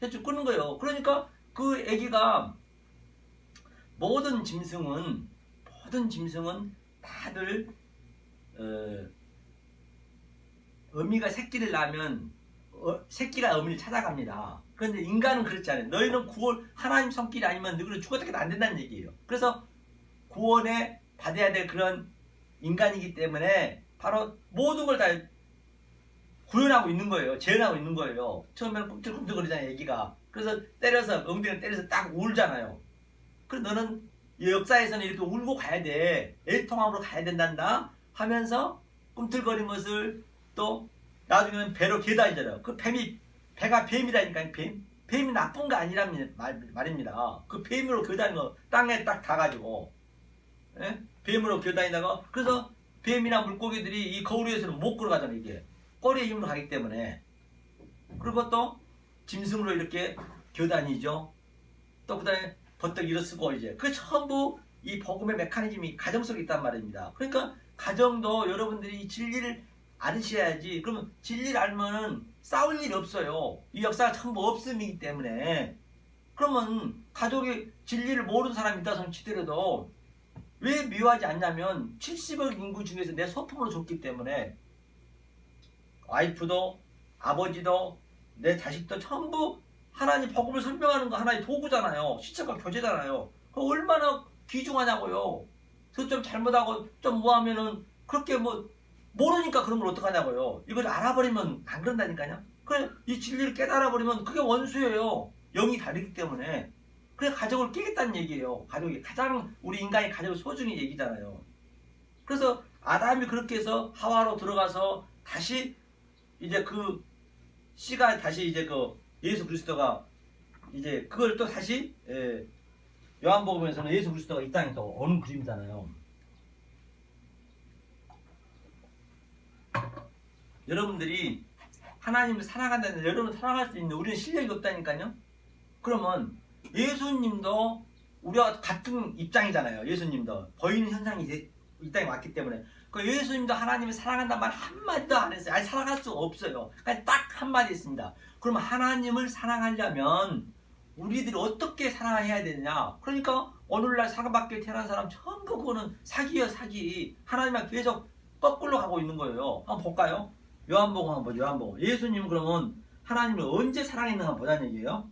탯줄 끊는 거예요. 그러니까 그 아기가 모든 짐승은 다들 어미가 새끼를 낳으면 새끼가 어미를 찾아갑니다. 그런데 인간은 그렇지 않아요. 너희는 구원 하나님 손길이 아니면 너희는 죽어도 안 된다는 얘기예요. 그래서 구원에 받아야 될 그런 인간이기 때문에 바로 모든 걸 다 구현하고 있는 거예요. 재현하고 있는 거예요. 처음에는 꿈틀꿈틀거리잖아요. 애기가. 그래서 때려서 엉덩이를 때려서 딱 울잖아요. 그래서 너는 역사에서는 이렇게 울고 가야 돼. 애통함으로 가야 된단다 하면서 꿈틀거린 것을 또 나중에는 배로 계다니잖아요. 그 배가 뱀이라니까요. 뱀이 나쁜 거 아니란 말입니다. 그 뱀으로 계다니는 거 땅에 딱 닿아가지고 뱀으로 기어다니다가 그래서 뱀이나 물고기들이 이 거울 위에서는 못 걸어가잖아요. 이게 꼬리에 힘으로 가기 때문에. 그리고 또 짐승으로 이렇게 기어다니죠. 또 그 다음에 버떡 일어서고 이제 그 전부 이 복음의 메커니즘이 가정 속에 있단 말입니다. 그러니까 가정도 여러분들이 이 진리를 알으셔야지. 그러면 진리를 알면은 싸울 일이 없어요. 이 역사가 전부 없음이기 때문에. 그러면 가족이 진리를 모르는 사람이 있다 치더라도 왜 미워하지 않냐면 70억 인구 중에서 내 소품으로 줬기 때문에 와이프도 아버지도 내 자식도 전부 하나님 복음을 설명하는 거 하나의 도구잖아요. 시책과 교재잖아요. 그 얼마나 귀중하냐고요. 그래서 좀 잘못하고 좀 뭐하면은 그렇게 뭐 모르니까 그런 걸 어떡하냐고요. 이걸 알아버리면 안 그런다니까요. 그래 이 진리를 깨달아버리면 그게 원수예요. 영이 다르기 때문에. 그래 가족을 깨겠다는 얘기예요. 가족이 가장 우리 인간이 가족을 소중히 얘기잖아요. 그래서 아담이 그렇게 해서 하와로 들어가서 다시 이제 그 씨가 다시 이제 그 예수 그리스도가 이제 그걸 또 다시 요한복음에서는 예수 그리스도가 이 땅에 또 오는 그림이잖아요. 여러분들이 하나님을 사랑한다는 여러분 사랑할 수 있는 우리는 실력이 없다니까요. 그러면 예수님도 우리와 같은 입장이잖아요. 예수님도 보이는 현상이 이 땅에 왔기 때문에 그 예수님도 하나님을 사랑한다는 말 한마디도 안 했어요. 아니 사랑할 수가 없어요. 그러니까 딱 한마디 했습니다. 그럼 하나님을 사랑하려면 우리들이 어떻게 사랑해야 되느냐. 그러니까 오늘날 사랑받게 태어난 사람 전부 그거는 사기예요. 사기. 하나님과 계속 거꾸로 가고 있는 거예요. 한번 볼까요? 요한복음 한번 보죠. 요한복음. 예수님은 그러면 하나님을 언제 사랑했는가 보자는 얘기예요.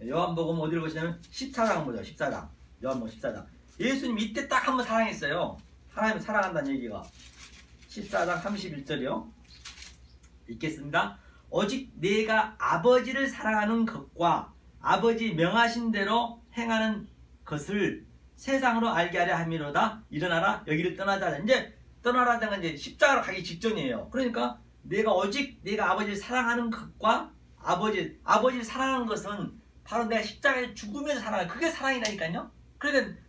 요한복음 어디를 보시냐면 14장 보죠. 14장. 요한복음 14장. 예수님 이때 딱 한번 사랑했어요. 하나님을 사랑한다는 얘기가. 14장 31절이요. 읽겠습니다. 오직 내가 아버지를 사랑하는 것과 아버지 명하신 대로 행하는 것을 세상으로 알게 하려 함이로다. 일어나라 여기를 떠나자. 이제 떠나라는 건 이제 십자가로 가기 직전이에요. 그러니까 오직 내가 아버지를 사랑하는 것과 아버지를 사랑하는 것은 바로 내가 십자가에 죽으면서 사랑해. 그게 사랑이라니까요. 그러니까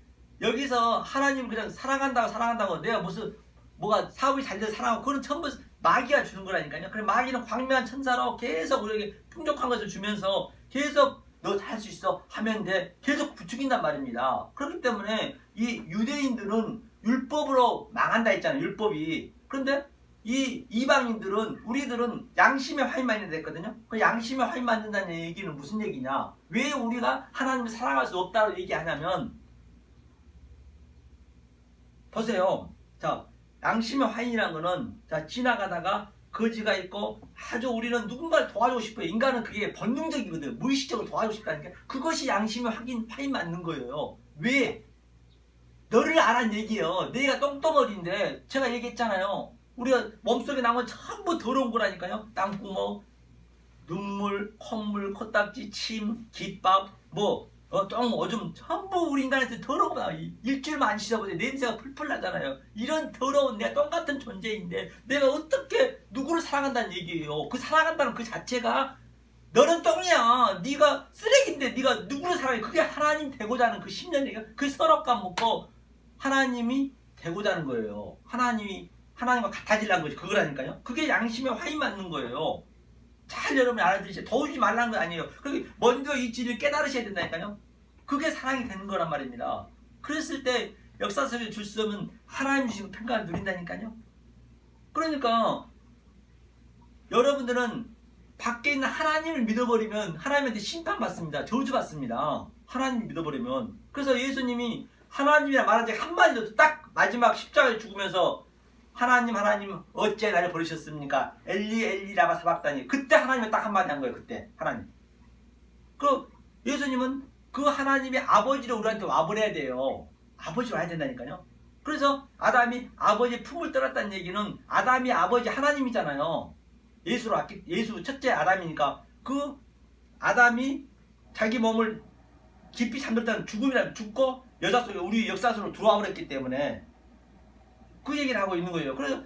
여기서 하나님 그냥 사랑한다고 내가 무슨 뭐가 사업이 잘 돼서 사랑하고 그건 전부 마귀가 주는 거라니까요. 그래 마귀는 광명한 천사로 계속 우리에게 풍족한 것을 주면서 계속 너 할 수 있어 하면 돼. 계속 부추긴단 말입니다. 그렇기 때문에 이 유대인들은 율법으로 망한다 했잖아요. 율법이. 그런데 이 이방인들은 우리들은 양심의 화인 맞는 됐거든요. 그 양심의 화인 맞는다는 얘기는 무슨 얘기냐? 왜 우리가 하나님을 사랑할 수 없다고 얘기하냐면 보세요. 자, 양심의 화인이라는 거는 자 지나가다가 거지가 있고 아주 우리는 누군가를 도와주고 싶어요. 인간은 그게 본능적이거든. 무의식적으로 도와주고 싶다니까. 그것이 양심의 화인 맞는 거예요. 왜? 너를 알란 얘기예요. 내가 똥덩어리인데 제가 얘기했잖아요. 우리가 몸속에 나온 전부 더러운 거라니까요. 땅구멍, 눈물, 콧물, 코딱지, 침, 깃밥, 똥, 오줌 전부 우리 인간한테 더러운 거야. 일주일만 안 씻어보세요. 냄새가 풀풀 나잖아요. 이런 더러운 내가 똥같은 존재인데 내가 어떻게 누구를 사랑한다는 얘기예요. 그 사랑한다는 그 자체가 너는 똥이야. 네가 쓰레기인데 네가 누구를 사랑해. 그게 하나님 되고자 하는 그 10년 얘기가 그 서럽감 먹고 하나님이 되고자 하는 거예요. 하나님과 같아지려는 것이 그거라니까요. 그게 양심에 화인 맞는 거예요. 잘 여러분이 알아들으세요. 도우지 말라는 거 아니에요. 그게 먼저 이 진리를 깨달으셔야 된다니까요. 그게 사랑이 되는 거란 말입니다. 그랬을 때 역사 속에 줄 수 없는 하나님 주신 평가를 누린다니까요. 그러니까 여러분들은 밖에 있는 하나님을 믿어버리면 하나님한테 심판받습니다. 저주받습니다. 하나님 믿어버리면. 그래서 예수님이 하나님이라 말한 적 한마디도 딱 마지막 십자가에 죽으면서 하나님 어찌 나를 버리셨습니까? 엘리 엘리 라마 사박다니. 그때 하나님이 딱 한마디 한 거예요. 그때 하나님. 그 예수님은 그 하나님의 아버지로 우리한테 와버려야 돼요. 아버지로 와야 된다니까요. 그래서 아담이 아버지의 품을 떠났다는 얘기는 아담이 아버지 하나님이잖아요. 예수 첫째 아담이니까 그 아담이 자기 몸을 깊이 잠들다는 죽음이라면 죽고 여자 속에 우리 역사 속으로 들어와 버렸기 때문에 그 얘기를 하고 있는 거예요. 그래서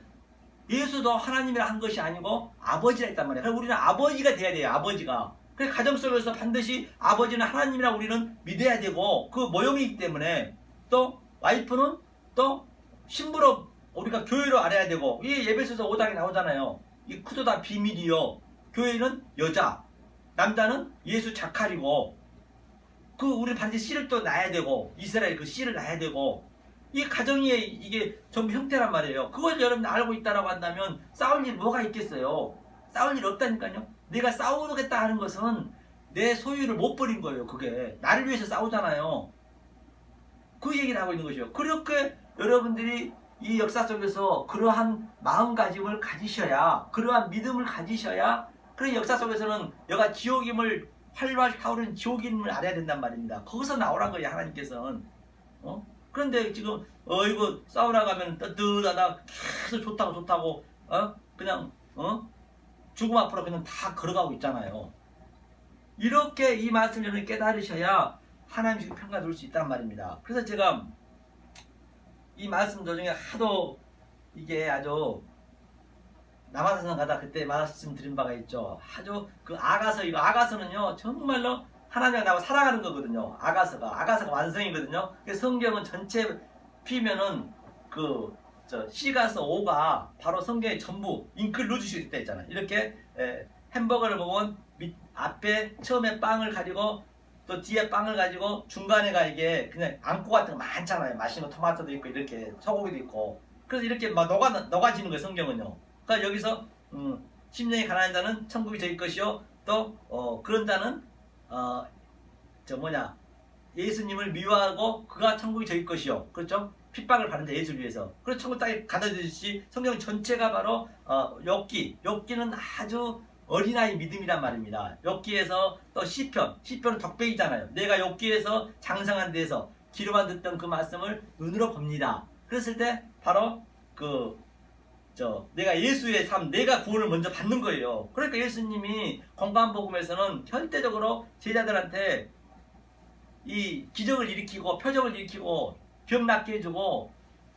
예수도 하나님이라 한 것이 아니고 아버지라 했단 말이에요. 그래서 우리는 아버지가 돼야 돼요. 아버지가. 그래서 가정 속에서 반드시 아버지는 하나님이라 우리는 믿어야 되고 그 모형이기 때문에 또 와이프는 또 신부로 우리가 교회로 알아야 되고 이 예배소서 5장에 나오잖아요. 이 구도 다 비밀이요. 교회는 여자, 남자는 예수 자칼이고 그 우리 반드시 씨를 또 낳아야 되고 이스라엘 그 씨를 낳아야 되고 이 가정이 이게 전부 형태란 말이에요. 그걸 여러분 알고 있다라고 한다면 싸울 일 뭐가 있겠어요? 싸울 일 없다니까요. 내가 싸우겠다 하는 것은 내 소유를 못 버린 거예요. 그게 나를 위해서 싸우잖아요. 그 얘기를 하고 있는 것이요. 그렇게 여러분들이 이 역사 속에서 그러한 마음가짐을 가지셔야, 그러한 믿음을 가지셔야, 그런 역사 속에서는 여가 지옥임을 활활 타오르는 지옥임을 알아야 된단 말입니다. 거기서 나오란 거예요. 하나님께서는. 그런데 지금 이거 사우나 가면 뜨뜻하다 계속 좋다고 그냥 죽음 앞으로 그냥 다 걸어가고 있잖아요. 이렇게 이 말씀을 여러분이 깨달으셔야 하나님 평가 놓을 수 있단 말입니다. 그래서 제가 이 말씀 도중에 하도 이게 아주 남아선상 가다 그때 말씀드린 바가 있죠. 아주 그 아가서는요 정말로 하나님과 나하고 사랑하는 거거든요. 아가서가 완성이거든요. 성경은 전체 피면은 C가서 O가 바로 성경의 전부 잉크를 넣어주실 때 있잖아요. 이렇게 햄버거를 먹으면 앞에 처음에 빵을 가지고 또 뒤에 빵을 가지고 중간에가 이게 그냥 앙꼬 같은 거 많잖아요. 맛있는 거 토마토도 있고 이렇게 소고기도 있고 그래서 이렇게 막 녹아지는 거예요. 성경은요. 그러니까 여기서 심령이 가난한 자는 천국이 저희 것이요 또 그런 자는 예수님을 미워하고 그가 천국이 저희 것이요. 그렇죠? 핍박을 받는 자 예수를 위해서. 그래서 천국 땅에 가둬주듯이 성경 전체가 바로 욥기는 아주 어린아이 믿음이란 말입니다. 욥기에서 또 시편은 덕배이잖아요. 내가 욥기에서 장성한 데에서 귀로만 듣던 그 말씀을 눈으로 봅니다. 그랬을 때 바로 내가 예수의 삶, 내가 구원을 먼저 받는 거예요. 그러니까 예수님이 건강복음에서는 현대적으로 제자들한테 이 기적을 일으키고 표적을 일으키고 병 낫게 해주고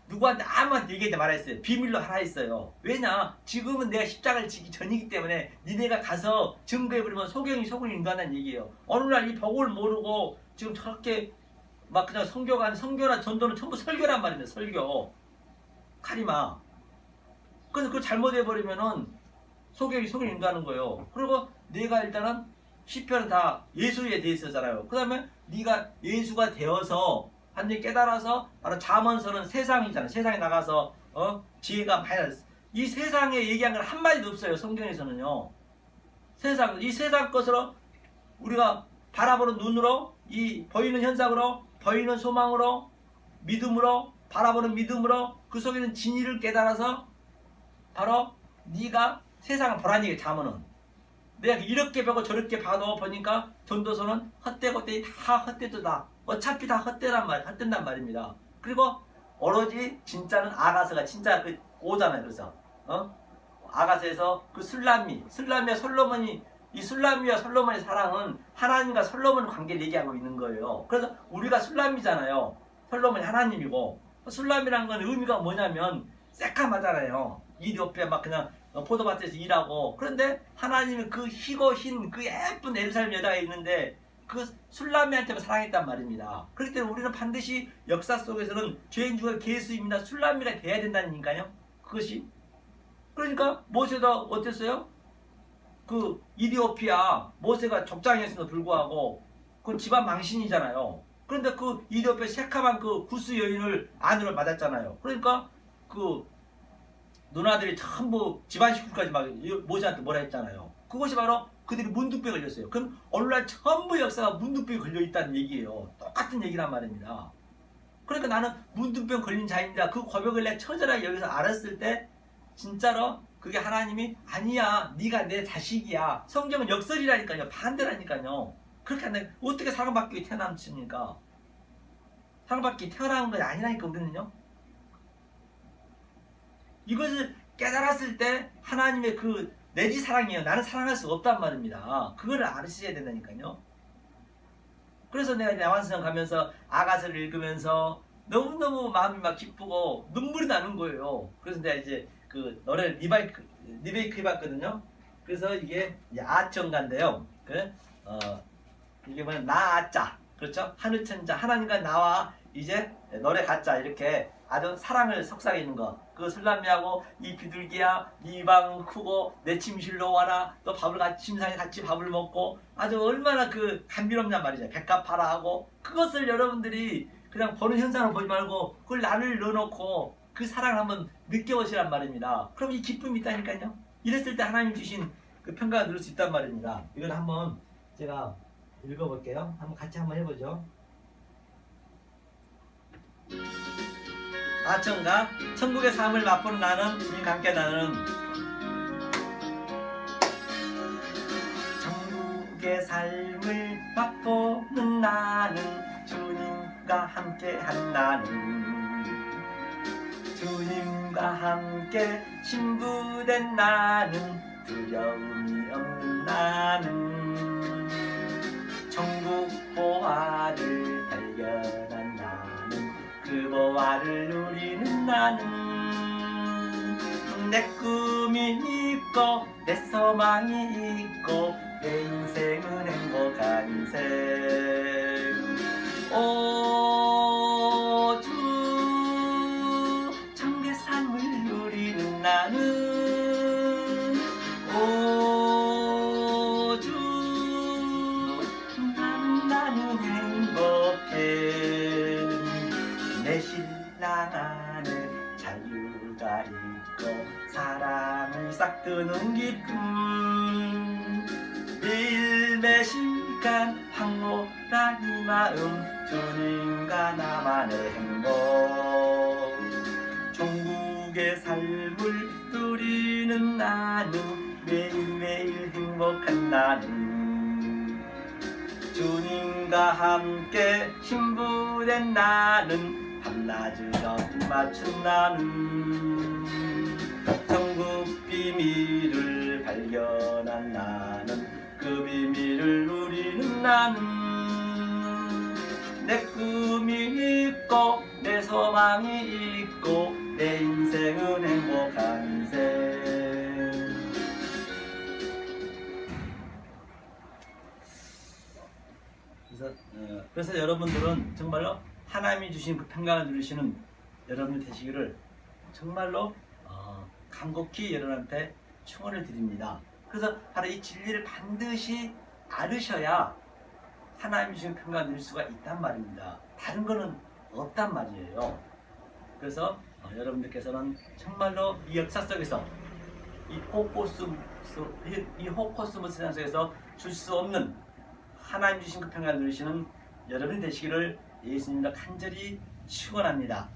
누구한테 아무한테 얘기하지 말아했어요. 비밀로 하라 했어요. 왜냐? 지금은 내가 십자가를 지기 전이기 때문에 니네가 가서 증거해버리면 소경이 소군이 인도한다는 얘기예요. 어느 날 이 복을 모르고 지금 저렇게 막 그냥 성교나 전도는 전부 설교란 말입니다. 설교. 카리마. 근데 그걸 잘못해버리면은 소경이 소군이 인도하는 거예요. 그리고 내가 일단은 시편은 다 예수에 대해 있었잖아요. 그 다음에 네가 예수가 되어서 완전히 깨달아서 바로 잠언서는 세상이잖아요. 세상에 나가서 지혜가 많이 이 세상에 얘기한 건 한마디도 없어요. 성경에서는요. 이 세상 것으로 우리가 바라보는 눈으로 이 보이는 현상으로 보이는 소망으로 믿음으로 바라보는 믿음으로 그 속에 있는 진리를 깨달아서 바로 네가 세상을 보라는 얘기예요. 잠언은. 내가 이렇게 보고 저렇게 봐도 보니까 전도서는 헛되고 다 헛되도다. 어차피 다 헛된단 말입니다. 그리고 오로지 진짜는 아가서가 진짜 그 오잖아요. 그래서 아가서에서 그 술람미와 솔로몬이 이 술람미와 솔로몬의 사랑은 하나님과 솔로몬 관계를 얘기하고 있는 거예요. 그래서 우리가 술람미잖아요. 솔로몬이 하나님이고 술람미라는 건 의미가 뭐냐면 새까마잖아요. 이디오피아 막 그냥 포도밭에서 일하고 그런데 하나님은 그 희고 흰 그 예쁜 에루살렘 여자가 있는데 그 술람미한테만 사랑했단 말입니다. 그렇기 때문에 우리는 반드시 역사 속에서는 죄인 중에 예수입니다. 술람미가 돼야 된다니까요. 그것이 그러니까 모세가 어땠어요? 그 이디오피아 모세가 족장이었음에도 불구하고 그건 집안 망신이잖아요. 그런데 그 이디오피아 새카만 그 구스 여인을 아내로 맞았잖아요. 그러니까 그 누나들이 전부 집안 식구까지 막 모세한테 뭐라 했잖아요. 그것이 바로 그들이 문둥병에 걸렸어요. 그럼 오늘날 전부 역사가 문둥병에 걸려 있다는 얘기예요. 똑같은 얘기란 말입니다. 그러니까 나는 문둥병 걸린 자입니다. 그 고백을 내가 처절하게 여기서 알았을 때 진짜로 그게 하나님이 아니야 네가 내 자식이야. 성경은 역설이라니까요. 반대라니까요. 그렇게 한다면 어떻게 사랑받기 태어났습니까? 사랑받기 태어난 건 아니라니까 우리는요. 이것을 깨달았을 때 하나님의 그 내지 사랑이에요. 나는 사랑할 수 없단 말입니다. 그거를 알으셔야 된다니까요. 그래서 내가 야완수장 가면서 아가서를 읽으면서 너무너무 마음이 막 기쁘고 눈물이 나는 거예요. 그래서 내가 이제 그 노래를 리메이크 해봤거든요. 그래서 이게 아청가인데요. 이게 뭐냐 나아짜 그렇죠? 하늘천자 하나님과 나와 이제 노래 갖자 이렇게 아주 사랑을 속삭이는 있는 거. 그 술람미하고 이 비둘기야 네 방 크고 내 침실로 와라 또 밥을 같이 침상에 같이 밥을 먹고 아주 얼마나 그 감미롭냔 말이죠. 백합하라 하고 그것을 여러분들이 그냥 보는 현상을 보지 말고 그걸 나를 넣어놓고 그 사랑을 한번 느껴보시란 말입니다. 그럼 이 기쁨이 있다니까요. 이랬을 때 하나님 주신 그 평가가 누릴 수 있단 말입니다. 이걸 한번 제가 읽어볼게요. 한번 같이 한번 해보죠. 아청가 천국의 삶을 맛보는 나는 주님과 함께 나는 천국의 삶을 맛보는 나는 주님과 함께한 나는 주님과 함께 신부된 나는 두려움이 없는 나는 천국 보화를 발견한 나는 그 보화를 누리는 나는 내 꿈이 있고 내 소망이 있고 내 인생은 행복한 인생 오 주 천국의 삶을 누리는 나는 오 주 나는 행복해 내 신랑 안에 자유가 있고 사랑이 싹 트는 기쁨 매일 매 시간 황홀한 이 마음 주님과 나만의 행복 천국의 삶을 누리는 나는 매일매일 행복한 나는 주님과 함께 신부된 나는 밤낮을 맞춘 나는 천국 비밀을 발견한 나는 그 비밀을 누리는 나는 내 꿈이 있고 내 소망이 있고 내 인생은 행복한 인생 그래서 여러분들은 정말로 하나님이 주신 그 평강을 누리시는 여러분들 되시기를 정말로 간곡히 여러분한테 축원을 드립니다. 그래서 바로 이 진리를 반드시 알으셔야 하나님이 주신 평강을 누릴 수가 있단 말입니다. 다른 거는 없단 말이에요. 그래서 여러분들께서는 정말로 이 역사 속에서 이 호코스모스 세상 속에서 줄 수 없는 하나님 주신 그 평강을 누리시는 여러분이 되시기를 예수님과 간절히 축원합니다.